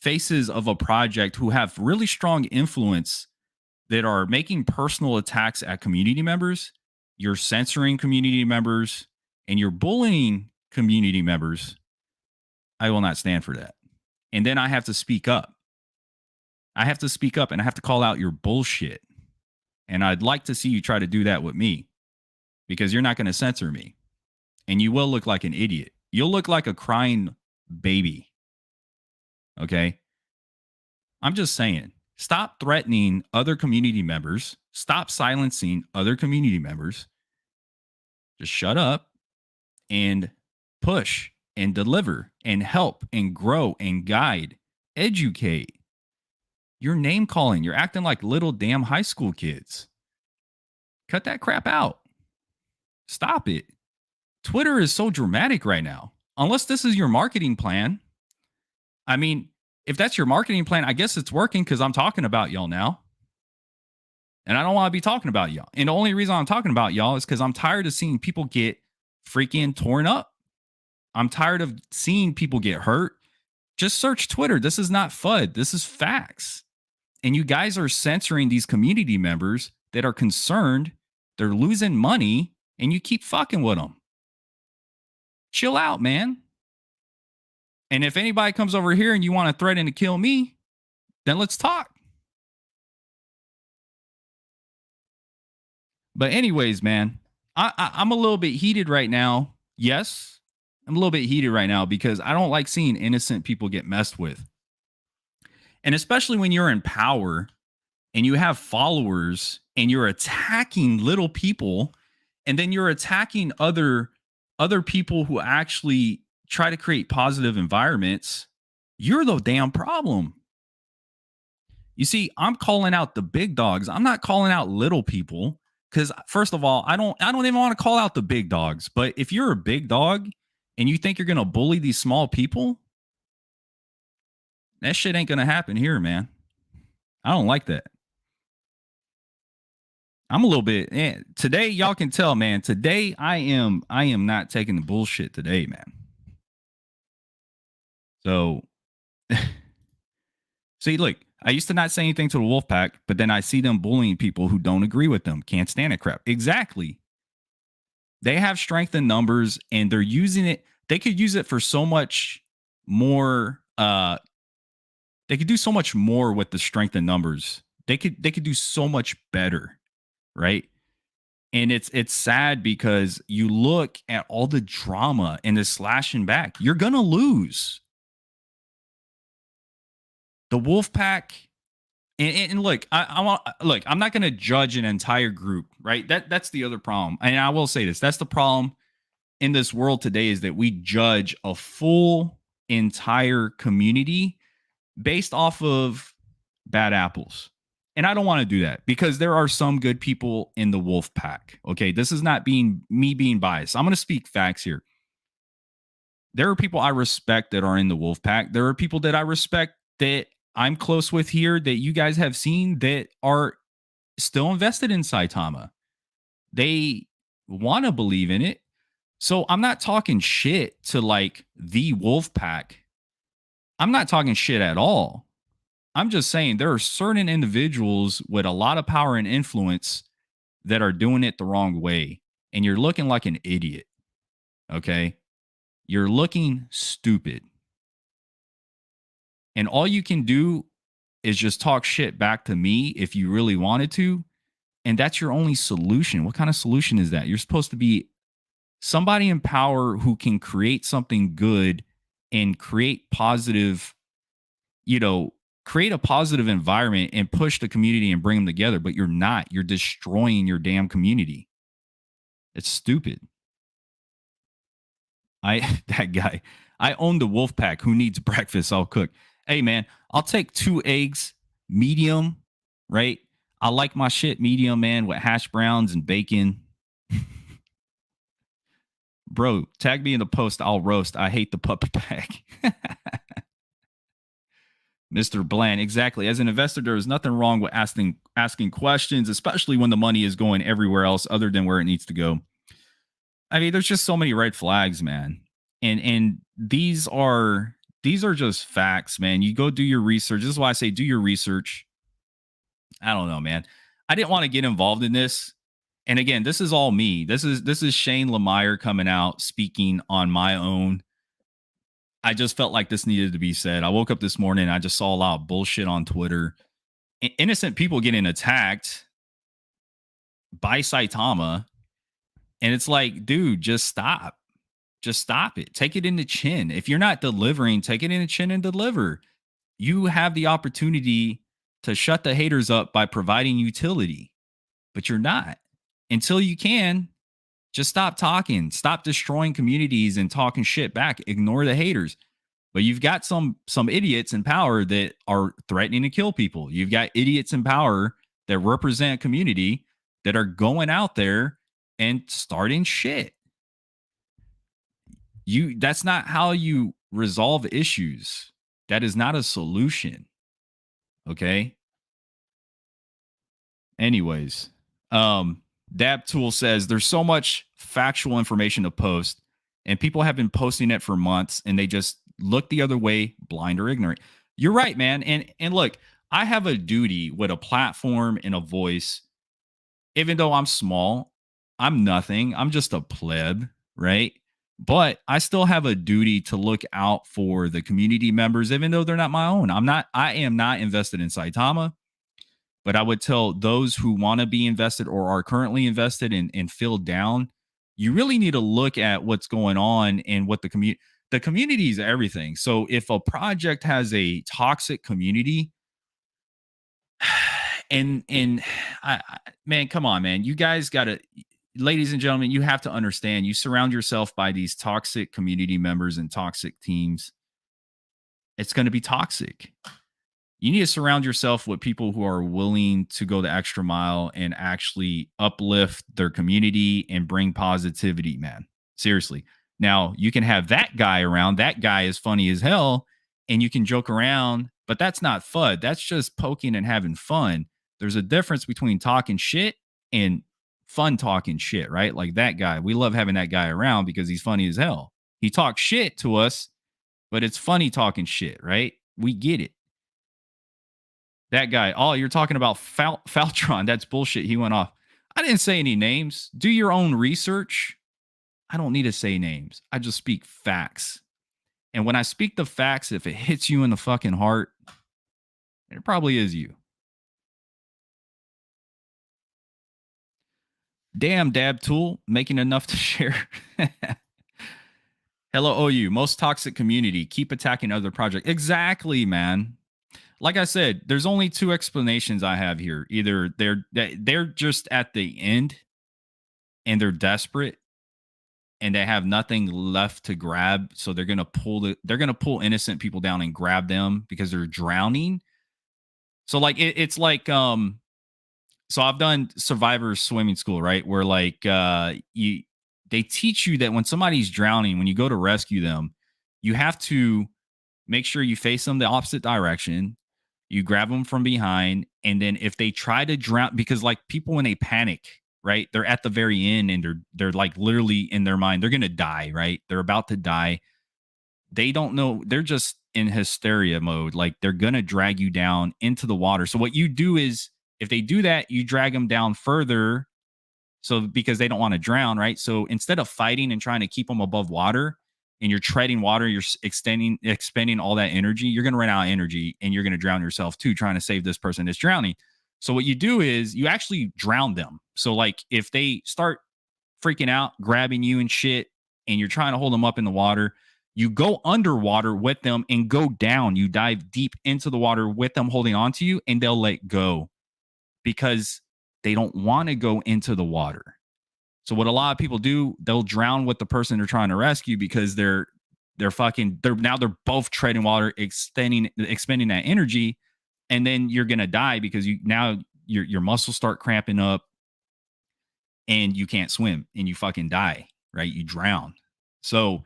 faces of a project who have really strong influence that are making personal attacks at community members, you're censoring community members, and you're bullying community members, I will not stand for that. And then I have to speak up. I have to speak up and I have to call out your bullshit. And I'd like to see you try to do that with me because you're not going to censor me. And you will look like an idiot. You'll look like a crying baby. Okay. I'm just saying, stop threatening other community members. Stop silencing other community members. Just shut up and push and deliver and help and grow and guide, educate. You're name calling. You're acting like little damn high school kids. Cut that crap out. Stop it. Twitter is so dramatic right now. Unless this is your marketing plan. I mean, if that's your marketing plan, I guess it's working because I'm talking about y'all now. And I don't want to be talking about y'all. And the only reason I'm talking about y'all is because I'm tired of seeing people get freaking torn up. I'm tired of seeing people get hurt. Just search Twitter. This is not FUD. This is facts. And you guys are censoring these community members that are concerned. They're losing money and you keep fucking with them. Chill out, man. And if anybody comes over here and you want to threaten to kill me, then let's talk. But anyways, man, I'm a little bit heated right now. Yes, I'm a little bit heated right now because I don't like seeing innocent people get messed with. And especially when you're in power and you have followers and you're attacking little people and then you're attacking other people who actually try to create positive environments, you're the damn problem. You see, I'm calling out the big dogs. I'm not calling out little people because first of all, I don't even want to call out the big dogs. But if you're a big dog and you think you're going to bully these small people, that shit ain't going to happen here, man. I don't like that. I'm a little bit today. Y'all can tell, man. Today I am not taking the bullshit today, man. So, see, look, I used to not say anything to the wolf pack, but then I see them bullying people who don't agree with them. Can't stand it crap. Exactly. They have strength in numbers and they're using it. They could use it for so much more. They could do so much more with the strength in numbers. They could do so much better. Right. And it's sad because you look at all the drama and the slashing back. You're going to lose. The wolf pack. And look, I'm not going to judge an entire group. Right. That's the other problem. And I will say this. That's the problem in this world today is that we judge a full entire community based off of bad apples. And I don't want to do that because there are some good people in the wolf pack. Okay. This is not me being biased. I'm going to speak facts here. There are people I respect that are in the wolf pack. There are people that I respect that I'm close with here that you guys have seen that are still invested in Saitama. They want to believe in it. So I'm not talking shit to like the wolf pack. I'm not talking shit at all. I'm just saying there are certain individuals with a lot of power and influence that are doing it the wrong way. And you're looking like an idiot. Okay. You're looking stupid. And all you can do is just talk shit back to me if you really wanted to. And that's your only solution. What kind of solution is that? You're supposed to be somebody in power who can create something good and create positive, create a positive environment and push the community and bring them together. But you're not. You're destroying your damn community. It's stupid. That guy, I own the wolf pack. Who needs breakfast? I'll cook. Hey, man, I'll take 2 eggs, medium, right? I like my shit medium, man, with hash browns and bacon. Bro, tag me in the post. I'll roast. I hate the puppy pack. Mr. Bland, exactly. As an investor, there is nothing wrong with asking questions, especially when the money is going everywhere else other than where it needs to go. I mean, there's just so many red flags, man. And these are just facts, man. You go do your research. This is why I say do your research. I don't know, man. I didn't want to get involved in this. And again, this is all me. This is Shane Lemire coming out speaking on my own. I just felt like this needed to be said. I woke up this morning and I just saw a lot of bullshit on Twitter. Innocent people getting attacked by Saitama. And it's like, dude, just stop. Just stop it. Take it in the chin. If you're not delivering, take it in the chin and deliver. You have the opportunity to shut the haters up by providing utility, but you're not. Until you can, just stop talking. Stop destroying communities and talking shit back. Ignore the haters. But you've got some idiots in power that are threatening to kill people. You've got idiots in power that represent a community that are going out there and starting shit. That's not how you resolve issues. That is not a solution. Okay? Anyways, Dab Tool says there's so much factual information to post, and people have been posting it for months, and they just look the other way, blind or ignorant. You're right, man. And look, I have a duty with a platform and a voice. Even though I'm small, I'm nothing. I'm just a pleb, right? But I still have a duty to look out for the community members, even though they're not my own. I am not invested in Saitama. But I would tell those who want to be invested or are currently invested and feel down, you really need to look at what's going on and what the community is everything. So if a project has a toxic community, and man, come on, man, you guys got to, ladies and gentlemen, you have to understand. You surround yourself by these toxic community members and toxic teams. It's going to be toxic. You need to surround yourself with people who are willing to go the extra mile and actually uplift their community and bring positivity, man. Seriously. Now, you can have that guy around. That guy is funny as hell and you can joke around, but that's not FUD. That's just poking and having fun. There's a difference between talking shit and fun talking shit, right? Like that guy. We love having that guy around because he's funny as hell. He talks shit to us, but it's funny talking shit, right? We get it. That guy. Oh, you're talking about Faltron. That's bullshit. He went off. I didn't say any names. Do your own research. I don't need to say names. I just speak facts. And when I speak the facts, if it hits you in the fucking heart, it probably is you. Damn, Dab Tool, making enough to share. Hello, OU. Most toxic community. Keep attacking other projects. Exactly, man. Like I said, there's only two explanations I have here. Either they're just at the end and they're desperate and they have nothing left to grab, so they're gonna pull innocent people down and grab them because they're drowning. So like it's like so I've done survivor swimming school, right? Where like you they teach you that when somebody's drowning, when you go to rescue them, you have to make sure you face them the opposite direction. You grab them from behind, and then if they try to drown, because like people when they panic, right? They're at the very end, and they're like literally in their mind, they're gonna die, right? They're about to die. They don't know. They're just in hysteria mode. Like they're gonna drag you down into the water. So what you do is, if they do that, you drag them down further. So because they don't want to drown, right? So instead of fighting and trying to keep them above water, and you're treading water, you're expending all that energy, you're going to run out of energy and you're going to drown yourself too, trying to save this person that's drowning. So what you do is you actually drown them. So like if they start freaking out, grabbing you and shit, and you're trying to hold them up in the water, you go underwater with them and go down. You dive deep into the water with them holding on to you, and they'll let go because they don't want to go into the water. So what a lot of people do, they'll drown with the person they're trying to rescue because they're both treading water, expending that energy, and then you're gonna die because your muscles start cramping up and you can't swim and you fucking die, right? You drown. So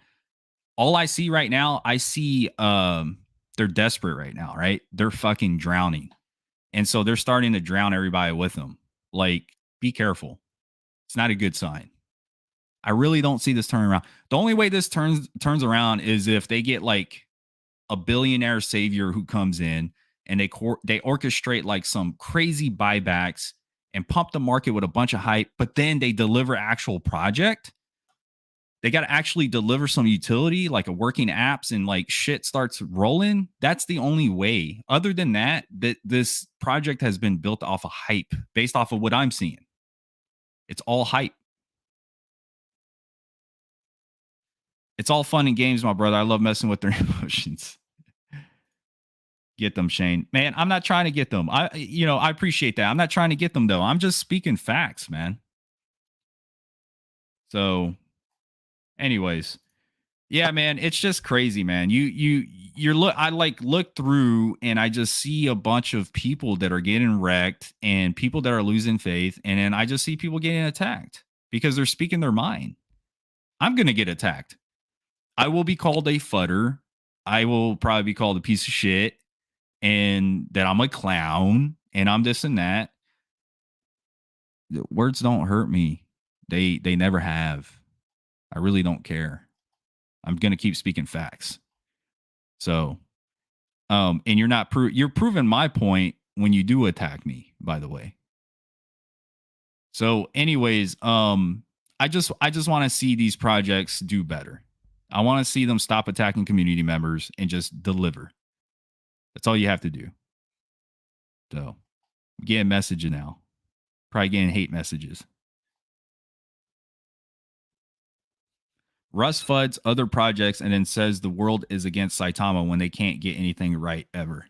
all I see right now, I see they're desperate right now, right? They're fucking drowning. And so they're starting to drown everybody with them. Like, be careful. It's not a good sign. I really don't see this turning around. The only way this turns around is if they get like a billionaire savior who comes in and they orchestrate like some crazy buybacks and pump the market with a bunch of hype, but then they deliver actual project. They got to actually deliver some utility, like a working apps, and like shit starts rolling. That's the only way. Other than that, this project has been built off of hype, based off of what I'm seeing. It's all hype. It's all fun and games, my brother. I love messing with their emotions. Get them, Shane. Man, I'm not trying to get them. I appreciate that. I'm not trying to get them though. I'm just speaking facts, man. So, anyways, yeah, man, it's just crazy, man. You're look. I like look through, and I just see a bunch of people that are getting wrecked, and people that are losing faith, and then I just see people getting attacked because they're speaking their mind. I'm gonna get attacked. I will be called a futter. I will probably be called a piece of shit, and that I'm a clown, and I'm this and that. Words don't hurt me. They never have. I really don't care. I'm gonna keep speaking facts. So, and you're proving my point when you do attack me, by the way. So, anyways, I just want to see these projects do better. I want to see them stop attacking community members and just deliver. That's all you have to do. So, I'm getting messages now. Probably getting hate messages. Russ fuds other projects and then says the world is against Saitama when they can't get anything right ever.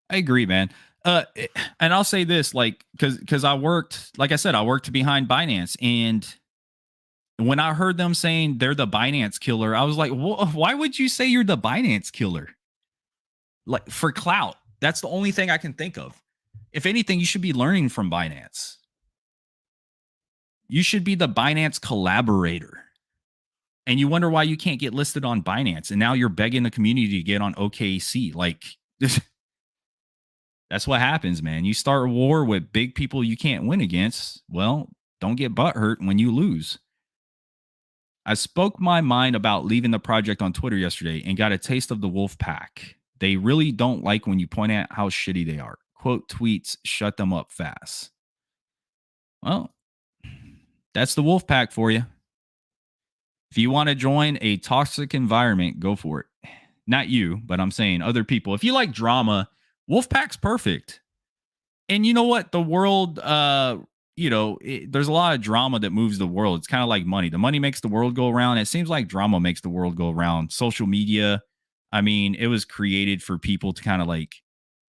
I agree, man. And I'll say this, like, because I worked, like I said, I worked behind Binance, and when I heard them saying they're the Binance killer, I was like, why would you say you're the Binance killer? Like, for clout. That's the only thing I can think of. If anything, you should be learning from Binance. You should be the Binance collaborator. And you wonder why you can't get listed on Binance. And now you're begging the community to get on OKC. Like, that's what happens, man. You start a war with big people you can't win against. Well, don't get butthurt when you lose. I spoke my mind about leaving the project on Twitter yesterday and got a taste of the wolf pack. They really don't like when you point out how shitty they are. Quote tweets, shut them up fast. Well, that's the wolf pack for you. If you want to join a toxic environment, go for it. Not you, but I'm saying other people. If you like drama, Wolfpack's perfect. And you know what? The world, there's a lot of drama that moves the world. It's kind of like money. The money makes the world go around. It seems like drama makes the world go around. Social media, I mean, it was created for people to kind of like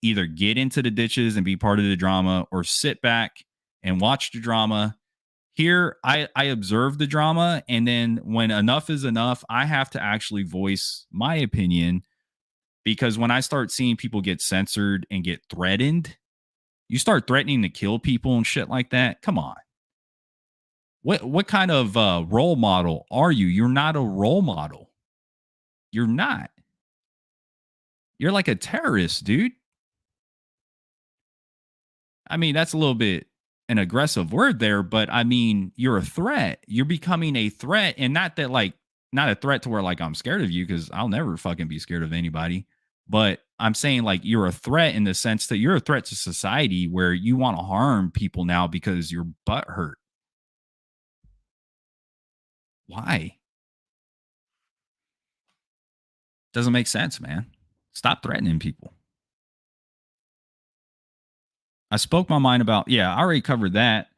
either get into the ditches and be part of the drama or sit back and watch the drama. Here, I observe the drama, and then when enough is enough, I have to actually voice my opinion, because when I start seeing people get censored and get threatened, you start threatening to kill people and shit like that. Come on. What kind of role model are you? You're not a role model. You're not. You're like a terrorist, dude. I mean, that's a little bit an aggressive word there, but I mean, you're a threat. You're becoming a threat, and not that like not a threat to where like I'm scared of you, because I'll never fucking be scared of anybody. But I'm saying like you're a threat in the sense that you're a threat to society, where you want to harm people now because your butt hurt. Why? Doesn't make sense, man. Stop threatening people. I spoke my mind about, yeah, I already covered that.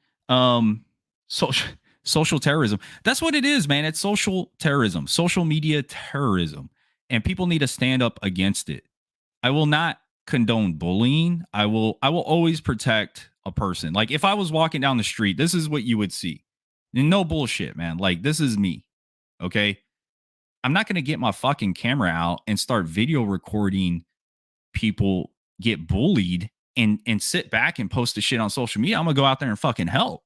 Social social terrorism. That's what it is, man. It's social terrorism, social media terrorism. And people need to stand up against it. I will not condone bullying. I will always protect a person. Like if I was walking down the street, this is what you would see. And no bullshit, man. Like this is me. Okay? I'm not going to get my fucking camera out and start video recording people get bullied and sit back and post the shit on social media. I'm gonna go out there and fucking help.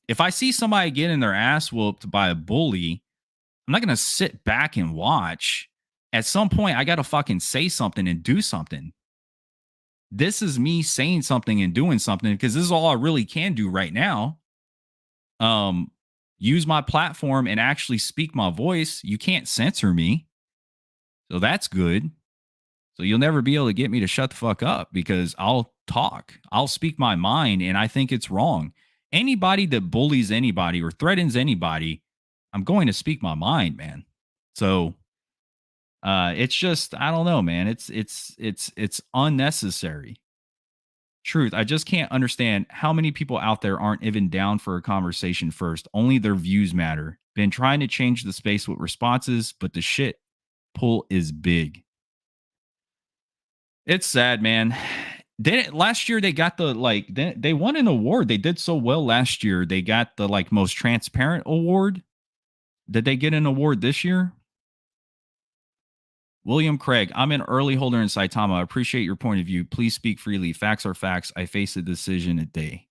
If I see somebody getting their ass whooped by a bully, I'm not gonna sit back and watch. At some point, I gotta fucking say something and do something. This is me saying something and doing something, because this is all I really can do right now. Um, use my platform and actually speak my voice. You can't censor me. So that's good. So you'll never be able to get me to shut the fuck up because I'll talk. I'll speak my mind and I think it's wrong. Anybody that bullies anybody or threatens anybody, I'm going to speak my mind, man. So it's just I don't know, man. It's unnecessary. Truth. I just can't understand how many people out there aren't even down for a conversation first. Only their views matter. Been trying to change the space with responses, but the shit pull is big. It's sad, man. Last year they got the they won an award. They did so well last year. They got the like most transparent award. Did they get an award this year? William Craig, I'm an early holder in Saitama. I appreciate your point of view. Please speak freely. Facts are facts. I face a decision a day.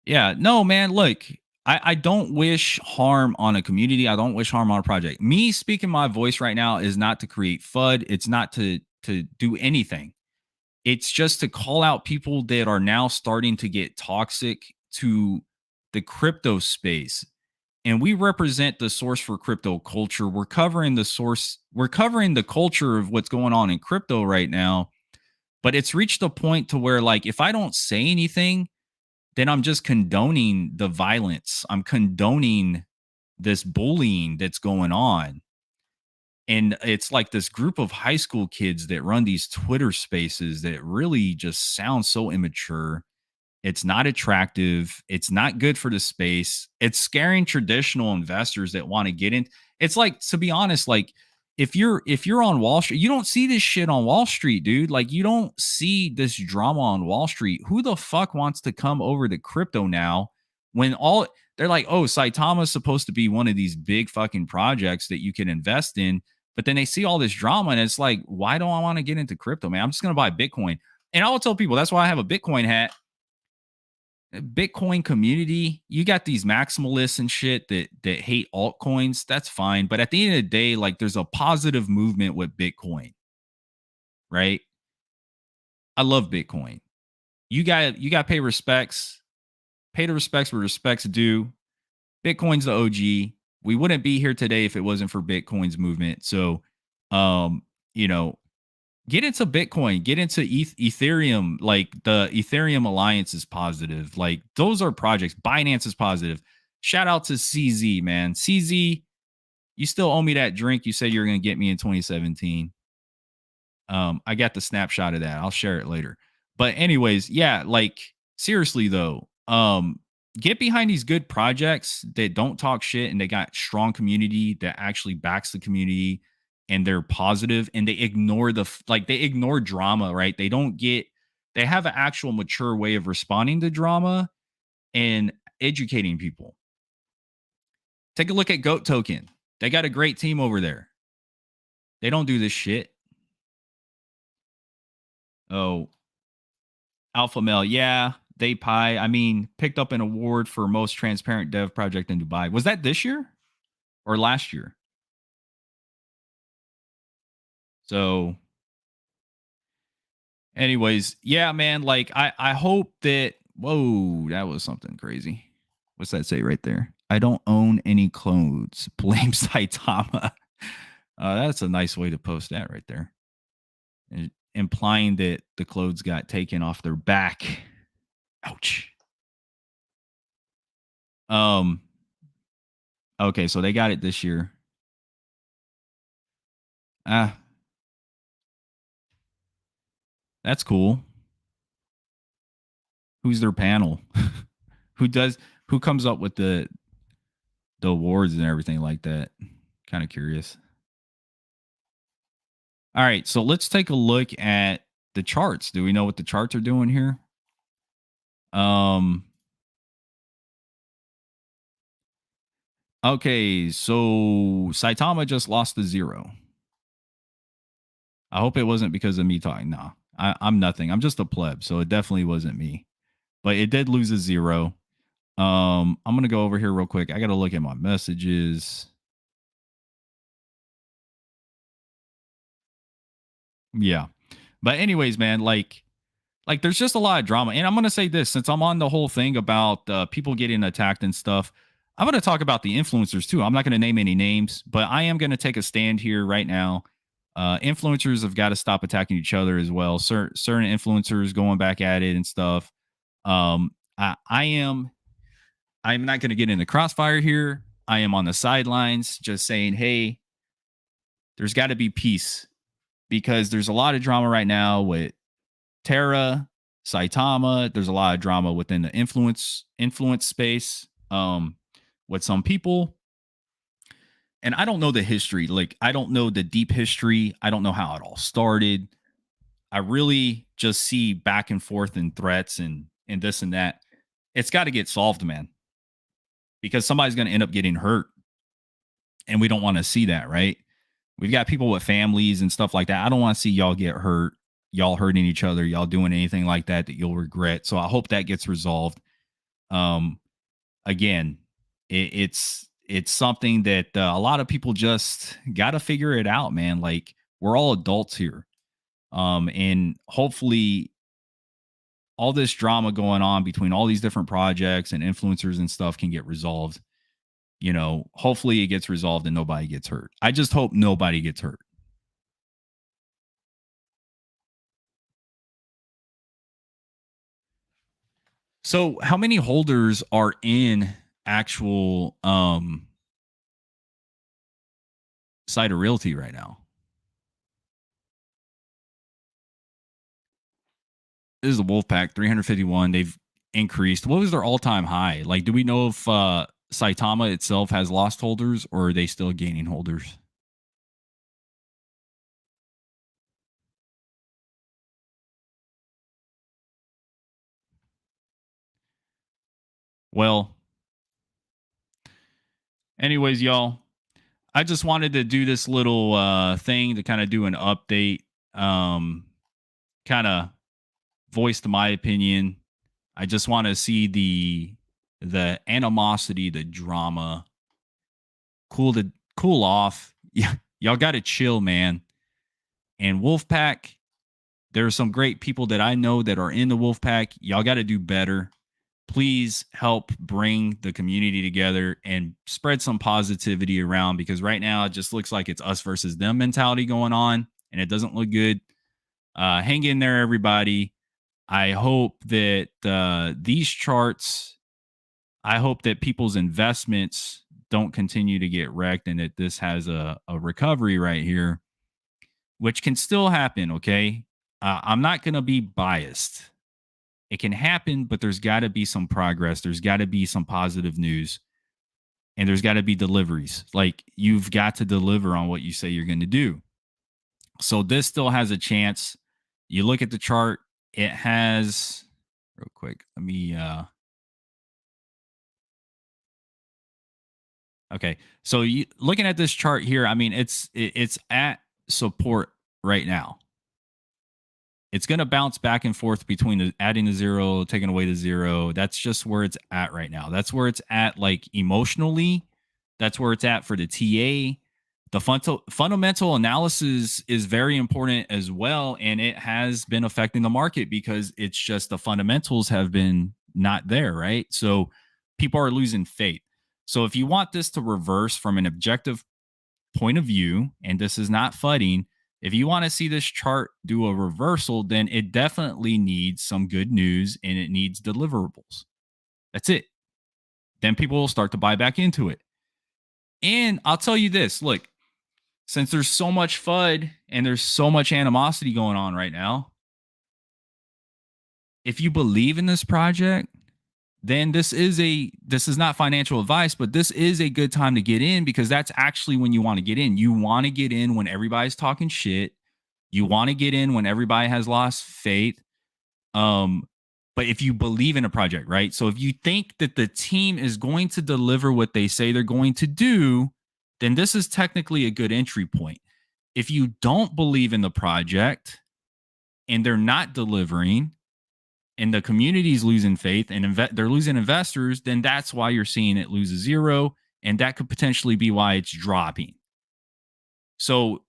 Yeah, no, man. Look, I don't wish harm on a community. I don't wish harm on a project. Me speaking my voice right now is not to create FUD. It's not to do anything. It's just to call out people that are now starting to get toxic to the crypto space. And we represent the source for crypto culture. We're covering the source, we're covering the culture of what's going on in crypto right now. But it's reached a point to where, like, if I don't say anything, then I'm just condoning the violence. I'm condoning this bullying that's going on. And it's like this group of high school kids that run these Twitter spaces that really just sound so immature. It's not attractive. It's not good for the space. It's scaring traditional investors that want to get in. It's like, to be honest, like if you're on Wall Street, you don't see this shit on Wall Street, dude. Like you don't see this drama on Wall Street. Who the fuck wants to come over to crypto now when all they're like, oh, Saitama's supposed to be one of these big fucking projects that you can invest in. But then they see all this drama and it's like, why don't I want to get into crypto, man? I'm just going to buy Bitcoin. And I will tell people that's why I have a Bitcoin hat. Bitcoin community, you got these maximalists and shit that hate altcoins. That's fine, but at the end of the day, like there's a positive movement with Bitcoin, right? I love Bitcoin. You got to pay respects. Pay the respects where respects due. Bitcoin's the OG. We wouldn't be here today if it wasn't for Bitcoin's movement. So, um, you know, get into Bitcoin, get into Ethereum. Like the Ethereum Alliance is positive. Like those are projects. Binance is positive. Shout out to CZ, man. CZ, you still owe me that drink you said you were going to get me in 2017. I got the snapshot of that. I'll share it later. But anyways, yeah, like seriously though, get behind these good projects that don't talk shit and they got strong community that actually backs the community and they're positive and they ignore they ignore drama, right? They have an actual mature way of responding to drama and educating people. Take a look at Goat Token. They got a great team over there. They don't do this shit. Oh, Alpha Male, yeah, they pie. I mean, picked up an award for most transparent dev project in Dubai. Was that this year or last year? So, anyways, yeah, man. Like, I hope that. Whoa, that was something crazy. What's that say right there? I don't own any clothes. Blame Saitama. That's a nice way to post that right there, implying that the clothes got taken off their back. Ouch. Um. Okay, so they got it this year. Ah, that's cool. Who's their panel? who does? Who comes up with the awards and everything like that? Kind of curious. All right, so let's take a look at the charts. Do we know what the charts are doing here? Um. Okay, so Saitama just lost the 0. I hope it wasn't because of me talking. Nah, I'm nothing. I'm just a pleb, so it definitely wasn't me. But it did lose a 0. I'm gonna go over here real quick. I gotta look at my messages. Yeah. But anyways, man, like there's just a lot of drama. And I'm gonna say this since I'm on the whole thing about people getting attacked and stuff. I'm going to talk about the influencers too. I'm not going to name any names, but I am going to take a stand here right now. Influencers have got to stop attacking each other as well. Certain influencers going back at it and stuff. I'm not going to get in the crossfire here. I am on the sidelines just saying, hey, there's got to be peace because there's a lot of drama right now with Terra, Saitama. There's a lot of drama within the influence space with some people. And I don't know the history. Like, I don't know the deep history. I don't know how it all started. I really just see back and forth and threats and this and that. It's got to get solved, man, because somebody's going to end up getting hurt. And we don't want to see that, right? We've got people with families and stuff like that. I don't want to see y'all get hurt, y'all hurting each other, y'all doing anything like that that you'll regret. So I hope that gets resolved. Um, Again, it's something that a lot of people just got to figure it out, man. Like, we're all adults here, and hopefully all this drama going on between all these different projects and influencers and stuff can get resolved. Hopefully it gets resolved and nobody gets hurt. I just hope nobody gets hurt. So, how many holders are in actual Saita Realty right now? This is the Wolfpack 351. They've increased. What was their all-time high? Like, do we know if Saitama itself has lost holders or are they still gaining holders? Well, anyways, y'all, I just wanted to do this little thing to kind of do an update, kind of voiced my opinion. I just want to see the animosity, the drama cool off. Yeah, y'all got to chill, man. And Wolfpack, there are some great people that I know that are in the Wolfpack. Y'all got to do better. Please help bring the community together and spread some positivity around, because right now it just looks like it's us versus them mentality going on, and it doesn't look good. Hang in there, everybody. I hope that these charts, I hope that people's investments don't continue to get wrecked and that this has a recovery right here, which can still happen. Okay. I'm not going to be biased. It can happen, but there's got to be some progress. There's got to be some positive news and there's got to be deliveries. Like, you've got to deliver on what you say you're going to do. So this still has a chance. You look at the chart, it has, real quick, let me okay. So you looking at this chart here, I mean, it's at support right now. It's going to bounce back and forth between adding the zero, taking away the zero. That's just where it's at right now. That's where it's at, like, emotionally. That's where it's at for the TA. The fundamental analysis is very important as well, and it has been affecting the market because it's just the fundamentals have been not there, right? So people are losing faith. So if you want this to reverse from an objective point of view, and this is not fudding, if you want to see this chart do a reversal, then it definitely needs some good news and it needs deliverables. That's it. Then people will start to buy back into it. And I'll tell you this, look, since there's so much FUD and there's so much animosity going on right now, if you believe in this project, then this is not financial advice, but this is a good time to get in, because that's actually when you want to get in. You want to get in when everybody's talking shit. You want to get in when everybody has lost faith. But if you believe in a project, right? So if you think that the team is going to deliver what they say they're going to do, then this is technically a good entry point. If you don't believe in the project and they're not delivering, and the community's losing faith and they're losing investors, then that's why you're seeing it lose a zero. And that could potentially be why it's dropping. So,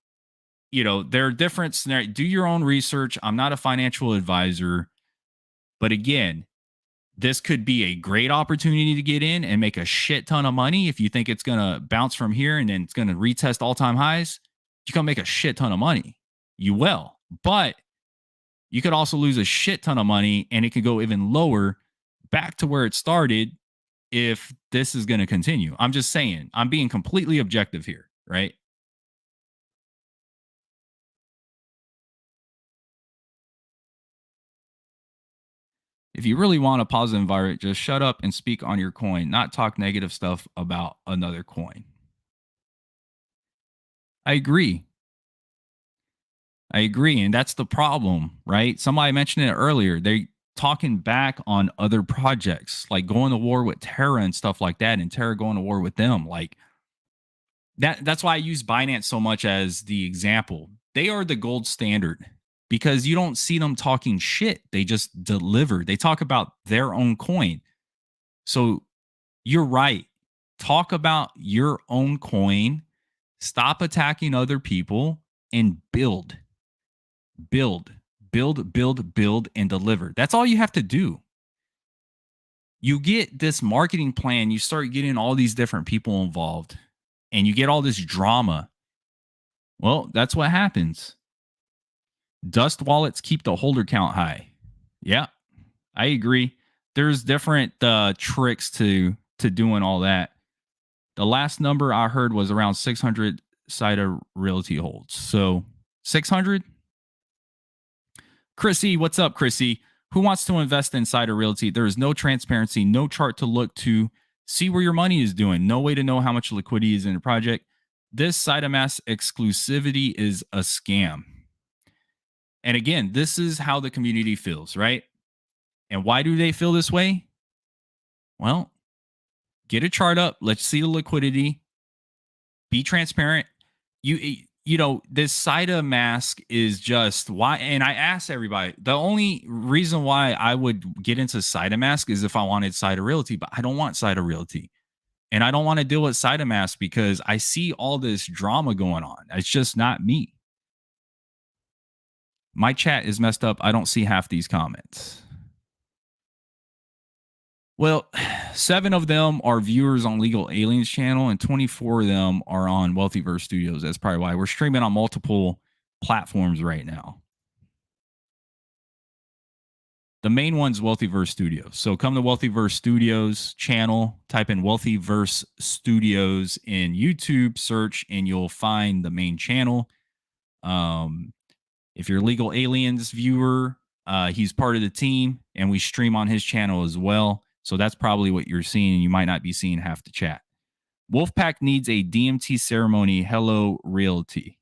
there are different scenarios. Do your own research. I'm not a financial advisor. But again, This could be a great opportunity to get in and make a shit ton of money. If you think it's going to bounce from here and then it's going to retest all time highs, you're going to make a shit ton of money. You will. But you could also lose a shit ton of money and it could go even lower back to where it started if this is going to continue. I'm just saying, I'm being completely objective here, right? If you really want a positive environment, just shut up and speak on your coin, not talk negative stuff about another coin. I agree. I agree. And that's the problem, right? Somebody mentioned it earlier. They talking back on other projects, like going to war with Terra and stuff like that, and Terra going to war with them. Like that's why I use Binance so much as the example. They are the gold standard because you don't see them talking shit. They just deliver. They talk about their own coin. So you're right. Talk about your own coin. Stop attacking other people and build, build, and deliver. That's all you have to do. You get this marketing plan, you start getting all these different people involved, and you get all this drama. Well, that's what happens. Dust wallets keep the holder count high. Yeah, I agree. There's different tricks to doing all that. The last number I heard was around 600 Saita Realty holds. So 600. Chrissy, what's up, Chrissy? Who wants to invest in Saita Realty? There is no transparency, no chart to look to see where your money is doing, no way to know how much liquidity is in a project. This Saita Mass exclusivity is a scam. And again, this is how the community feels, right? And why do they feel this way? Well, get a chart up. Let's see the liquidity. Be transparent. You know, this Saita mask is just why. And I asked everybody, the only reason why I would get into Saita mask is if I wanted Saita Realty, but I don't want Saita Realty. And I don't want to deal with Saita mask because I see all this drama going on. It's just not me. My chat is messed up. I don't see half these comments. Well, 7 of them are viewers on Legal Aliens channel, and 24 of them are on Wealthyverse Studios. That's probably why we're streaming on multiple platforms right now. The main one's Wealthyverse Studios. So come to Wealthyverse Studios channel, type in Wealthyverse Studios in YouTube search, and you'll find the main channel. If you're a Legal Aliens viewer, he's part of the team, and we stream on his channel as well. So that's probably what you're seeing. You might not be seeing half the chat. Wolfpack needs a DMT ceremony. Hello, Realty.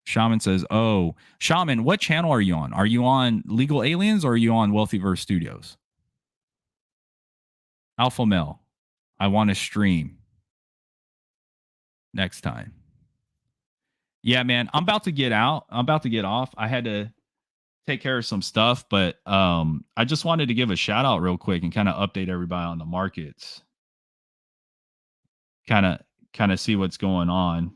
Shaman says, oh, Shaman, what channel are you on? Are you on Legal Aliens or are you on Wealthyverse Studios? Alpha Mel, I want to stream next time. Yeah, man, I'm about to get out. I'm about to get off. I had to take care of some stuff, but I just wanted to give a shout out real quick and kind of update everybody on the markets. Kind of see what's going on.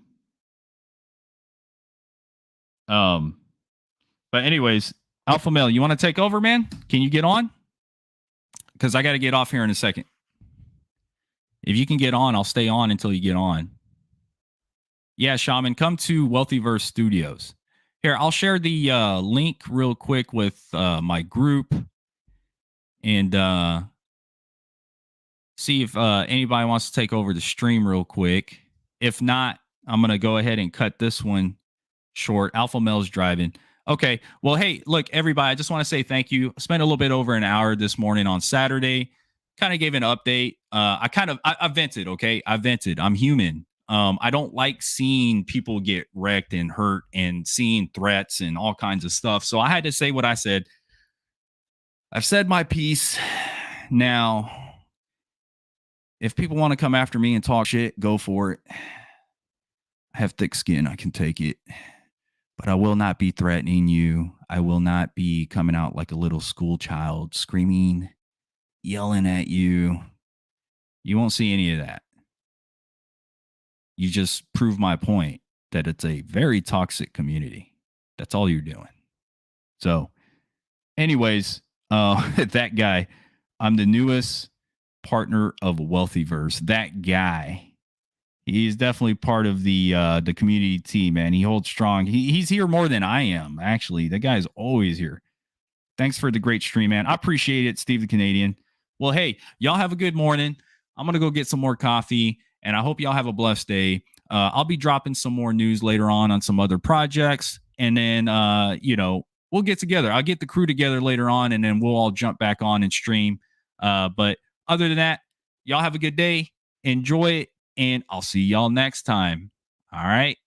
But anyways, Alpha Male, you want to take over, man? Can you get on? Because I got to get off here in a second. If you can get on, I'll stay on until you get on. Yeah, Shaman, come to Wealthyverse Studios. Here, I'll share the link real quick with my group and see if anybody wants to take over the stream real quick. If not, I'm going to go ahead and cut this one short. Alpha Mel's driving. Okay. Well, hey, look, everybody, I just want to say thank you. I spent a little bit over an hour this morning on Saturday. Kind of gave an update. I vented. Okay. I vented. I'm human. I don't like seeing people get wrecked and hurt and seeing threats and all kinds of stuff. So I had to say what I said. I've said my piece. Now, if people want to come after me and talk shit, go for it. I have thick skin. I can take it. But I will not be threatening you. I will not be coming out like a little school child, screaming, yelling at you. You won't see any of that. You just prove my point that it's a very toxic community. That's all you're doing. So, anyways, That guy. I'm the newest partner of Wealthyverse. That guy. He's definitely part of the community team, man. He holds strong. He's here more than I am, actually. That guy's always here. Thanks for the great stream, man. I appreciate it, Steve the Canadian. Well, hey, y'all have a good morning. I'm gonna go get some more coffee, and I hope y'all have a blessed day. I'll be dropping some more news later on some other projects, and then we'll get together. I'll get the crew together later on, and then we'll all jump back on and stream. But other than that, y'all have a good day. Enjoy it, and I'll see y'all next time. All right.